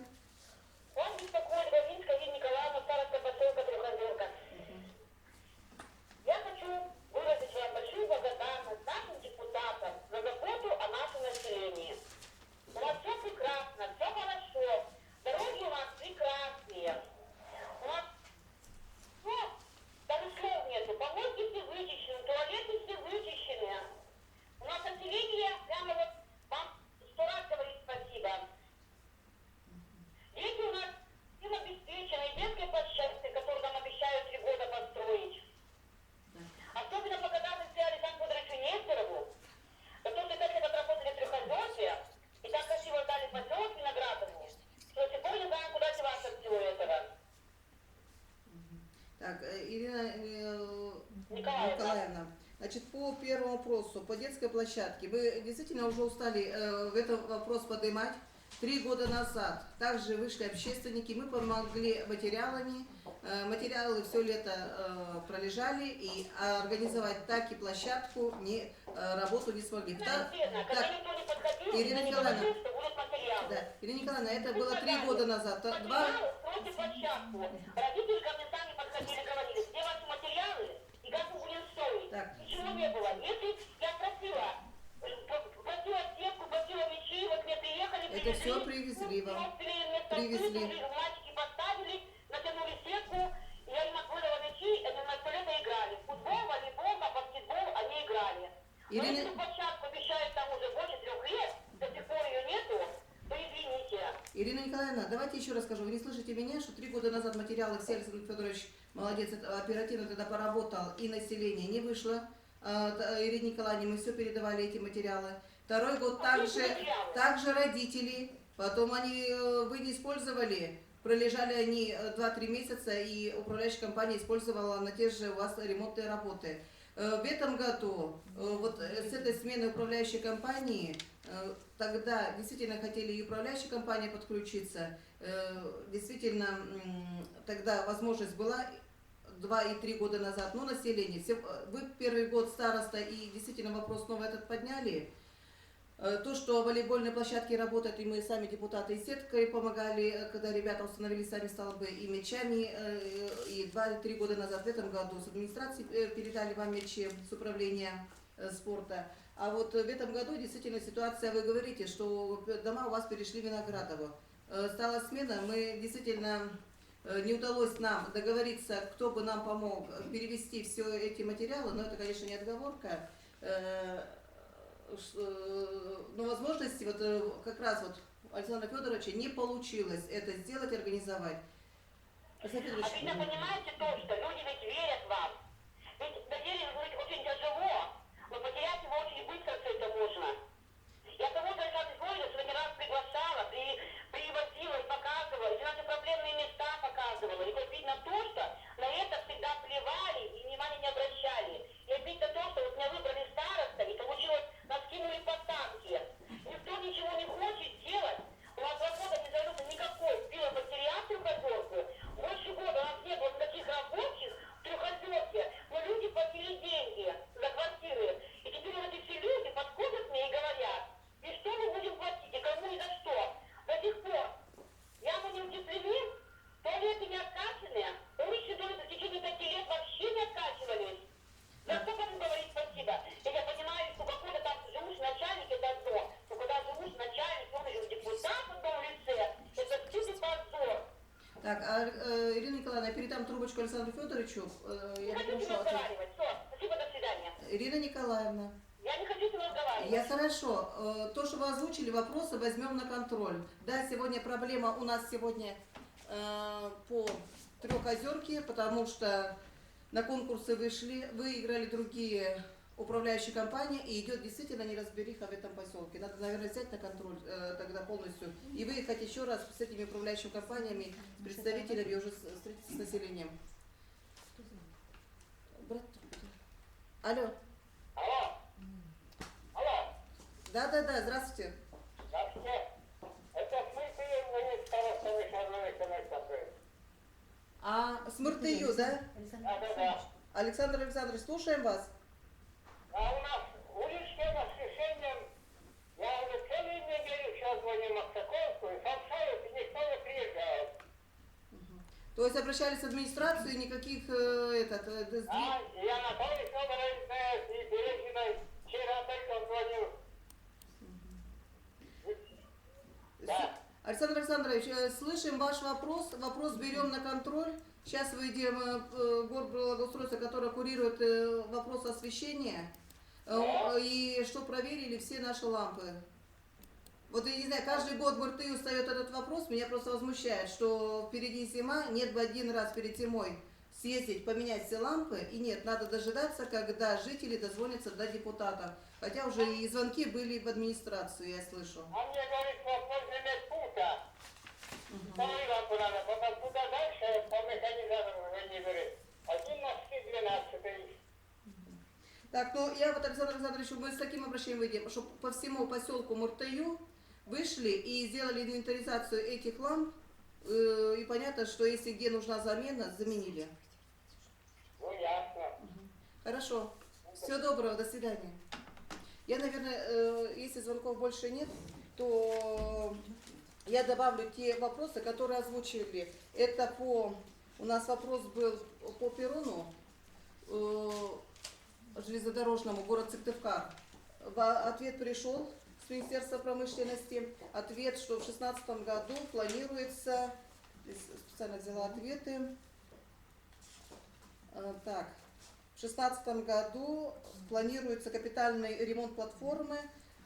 Вас беспокоит Бабинская Ирина Николаевна, староста поселка Трехозерка. Я хочу выразить вам большую благодарность нашим депутатам за заботу о нашем населении. У вас все прекрасно, все хорошо, дороги у нас прекрасные. У нас, ну, даже слов нету, помойки все вычищены, туалеты все вычищены. У нас население, прямо вот, вам 100 раз говорит спасибо. Дети у нас всем обеспечены, детские площадки, которые нам обещают 3 года построить. Особенно благодарности Александру Федоровичу Нестерову, который так как отработали в Трехозерке и так красиво дали поселок Виноградову, что до сих пор не знаем, куда деваться от всего этого.
Так, Ирина
Николаевна.
Значит, по первому вопросу, по детской площадке, вы действительно уже устали в этот вопрос поднимать. 3 года назад также вышли общественники, мы помогли материалами, материалы все лето пролежали, и организовать так и площадку работу не смогли.
Да, верно. Когда
Так,
никто не подходил,
Ирина
никто не
Николаевна.
говорил, что будут материалы.
да, Ирина Николаевна, это было 3 года назад.
Материалы, стройте площадку. Родители ко мне сами подходили, говорили, где ваши материалы и как мы будем строить.
Так.
Ничего не было. Если я просила сетку, просила мячи, вот мне приехали,
Это все привезли вам. Привезли.
Мальчики поставили, натянули сетку, и я им отводила мячи, они на столе играли. В футбол, волейбол, на баскетбол они играли. Но
Ирина-
если площадку обещают там уже больше 3 лет, до сих пор ее нету, то извините.
Ирина Николаевна, давайте еще раз скажу. Вы не слышите меня, что 3 года назад материалы все Александр Федорович молодец, оперативно тогда поработал, и население не вышло. Ирине Николаевне мы все передавали эти материалы. 2-й год также родители, потом вы не использовали, пролежали они 2-3 месяца, и управляющая компания использовала на те же у вас ремонтные работы. В этом году вот с этой смены управляющей компании, тогда действительно хотели и управляющая компания подключиться, действительно тогда возможность была 2 и 3 года назад, но население, вы 1-й год староста и действительно вопрос снова этот подняли. То, что волейбольные площадки работают, и мы сами депутаты и сеткой помогали, когда ребята установили сами столбы и мячами, и 2-3 года назад в этом году с администрации передали вам мячи с управления спорта. А вот в этом году действительно ситуация, вы говорите, что дома у вас перешли в Виноградово. Стала смена, мы действительно не удалось нам договориться, кто бы нам помог перевести все эти материалы, но это, конечно, не отговорка. Но возможности вот как раз вот Александра Федоровича не получилось это сделать, организовать. Александр Федорович,
А вы понимаете то, что люди ведь верят вам. Ведь доверие очень тяжело, но потерять его очень быстро все это можно. Я того-то Александра Федоровича не раз приглашала, привозила и показывала, и наши проблемные места показывала. И вот видно то, что на это всегда плевали и внимания не обращали. И обидно то, что вот меня выбрали староста, и получилось, нас кинули по танке. Никто ничего не хочет делать. У нас 2 года не дается никакой пиломатериальной подборку. Больше года у нас не было никаких рабочих в Трехозерке, но люди платили деньги за квартиры. И теперь вот эти все люди подходят мне и говорят, и что мы будем платить, и кому и за что. До сих пор ямы не утеплены, туалеты не откачаны, уличные туалеты в течение 5 лет вообще не откачивались. За что кому говорить спасибо? И я понимаю, что какой-то там живущий начальник, это одно, но когда живущий начальник, он еще депутат в одном лице, это стыд и позор.
Так, Ирина Николаевна, я передам трубочку Александру Федоровичу.
Не
Я
хочу
потому
с ним
что...
разговаривать. Все, спасибо, до свидания.
Ирина Николаевна,
Я не хочу с ним разговаривать.
я хорошо. То, что вы озвучили, вопросы возьмем на контроль. Да, сегодня проблема у нас сегодня по Трехозерке, потому что на конкурсы выиграли другие управляющие компании, и идет действительно неразбериха в этом поселке. Надо, наверное, взять на контроль тогда полностью и выехать еще раз с этими управляющими компаниями, с представителями и уже встретиться с населением. Алло. Да, здравствуйте.
Здравствуйте. Это смысл звонит староста выходной коннектор.
А с Муртыю, да?
Да.
Александр Александрович, слушаем вас.
А у нас уличным освещением, я уже целую неделю сейчас звоню Максаковскую, сообщают, и никто не приезжает.
То есть обращались в администрацию и никаких
А, и Анатолий Федорович, и Березиной вчера только звонил. Да.
Александр Александрович, слышим ваш вопрос. Вопрос берем на контроль. Сейчас выйдем горблагоустройство, которое курирует вопрос освещения. И что проверили все наши лампы. Вот я не знаю, каждый год Муртыю встает этот вопрос, меня просто возмущает, что впереди зима, нет бы один раз перед зимой съездить, поменять все лампы, и нет, надо дожидаться, когда жители дозвонятся до депутатов. Хотя уже и звонки были в администрацию, я слышу.
А мне говорит, вот возле медпункта. Вторую лампу надо, потом туда дальше, по механизатору не говорит. 11-12.
Так, ну я вот, Александр Александрович, мы с таким обращением выйдем, чтобы по всему поселку Муртыю вышли и сделали инвентаризацию этих ламп, и понятно, что если где нужна замена, заменили.
Ну, ясно.
Хорошо. Всего доброго, до свидания. Я, наверное, если звонков больше нет, то я добавлю те вопросы, которые озвучили. Это у нас вопрос был по перрону железнодорожному, город Сыктывкар. Ответ пришел с Министерства промышленности. Ответ, что в 2016 году планируется, специально взяла ответы. Так, в 2016 году планируется капитальный ремонт платформы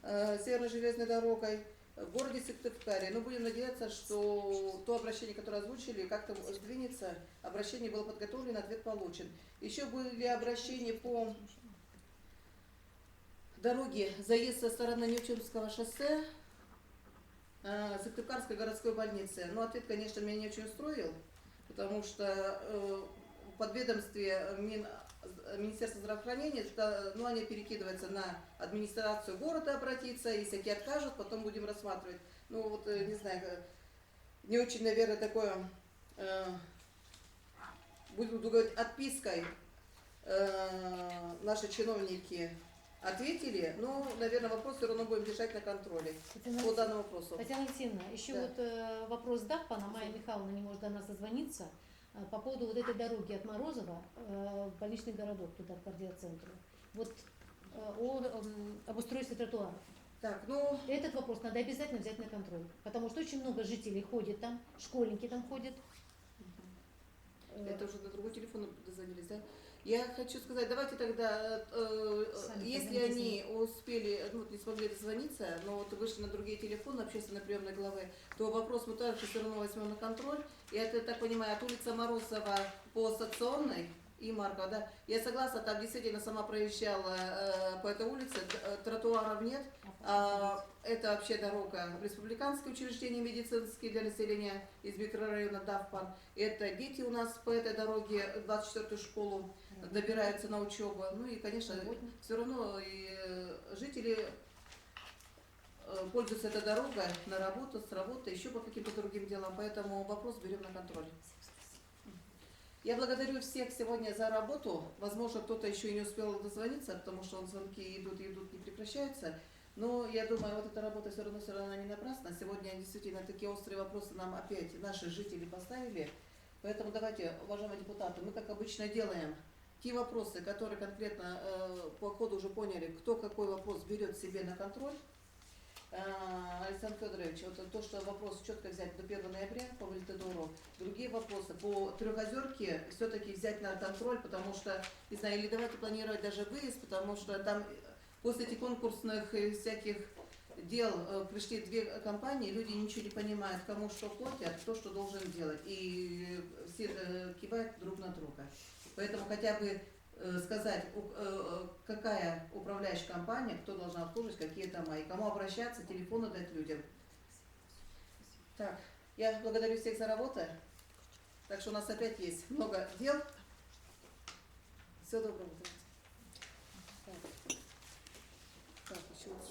Северной железной дорогой в городе Сыктывкаре. Но будем надеяться, что то обращение, которое озвучили, как-то сдвинется. Обращение было подготовлено, ответ получен. Еще были обращения по дороге заезд со стороны Нефтьюгского шоссе Сыктывкарской городской больницы. Но ответ, конечно, меня не очень устроил, потому что в подведомстве Министерства здравоохранения, ну, они перекидываются на администрацию города обратиться, если те откажут, потом будем рассматривать. Ну вот, не знаю, не очень, наверное, такое, буду говорить, отпиской наши чиновники ответили, но, наверное, вопрос все равно будем держать на контроле по данному вопросу.
Татьяна Алексеевна, еще
Да.
вот вопрос Дахпана, Майя Михайловна не может до нас дозвониться, по поводу вот этой дороги от Морозова в больничный городок, туда, к кардиоцентру. Вот об устройстве тротуаров.
Так, ну,
Этот вопрос надо обязательно взять на контроль, потому что очень много жителей ходит там, школьники там ходят.
это уже на другой телефон дозвонились, да? Я хочу сказать, давайте тогда, если они успели, ну, не смогли дозвониться, но вот вышли на другие телефоны общественной приемной главы, то вопрос мы также все равно возьмем на контроль. Я это так понимаю, от улицы Морозова по Стационной и Маркова, да? Я согласна, там действительно сама проезжала по этой улице, тротуаров нет. Это вообще дорога в республиканское учреждение медицинские для населения из микрорайона Давпан. Это дети у нас по этой дороге 24-ю школу добираются на учебу. Ну и, конечно, все равно и жители пользуются этой дорогой на работу, с работы, еще по каким-то другим делам. Поэтому вопрос берем на контроль. Я благодарю всех сегодня за работу. Возможно, кто-то еще и не успел дозвониться, потому что звонки идут, не прекращаются. Но я думаю, вот эта работа все равно не напрасна. Сегодня действительно такие острые вопросы нам опять наши жители поставили. Поэтому давайте, уважаемые депутаты, мы как обычно делаем те вопросы, которые конкретно по ходу уже поняли, кто какой вопрос берет себе на контроль. Александр Федорович, вот то, что вопрос четко взять до 1 ноября по Вальтедору, другие вопросы по Трехозерке все-таки взять на контроль, потому что, не знаю, или давайте планировать даже выезд, потому что там после этих конкурсных всяких дел пришли две компании, люди ничего не понимают, кому что платят, кто что должен делать, и все кивают друг на друга. Поэтому хотя бы сказать, какая управляющая компания, кто должна обслуживать, какие дома, и кому обращаться, телефоны дать людям. Так, я благодарю всех за работу. Так что у нас опять есть много дел. Всего доброго.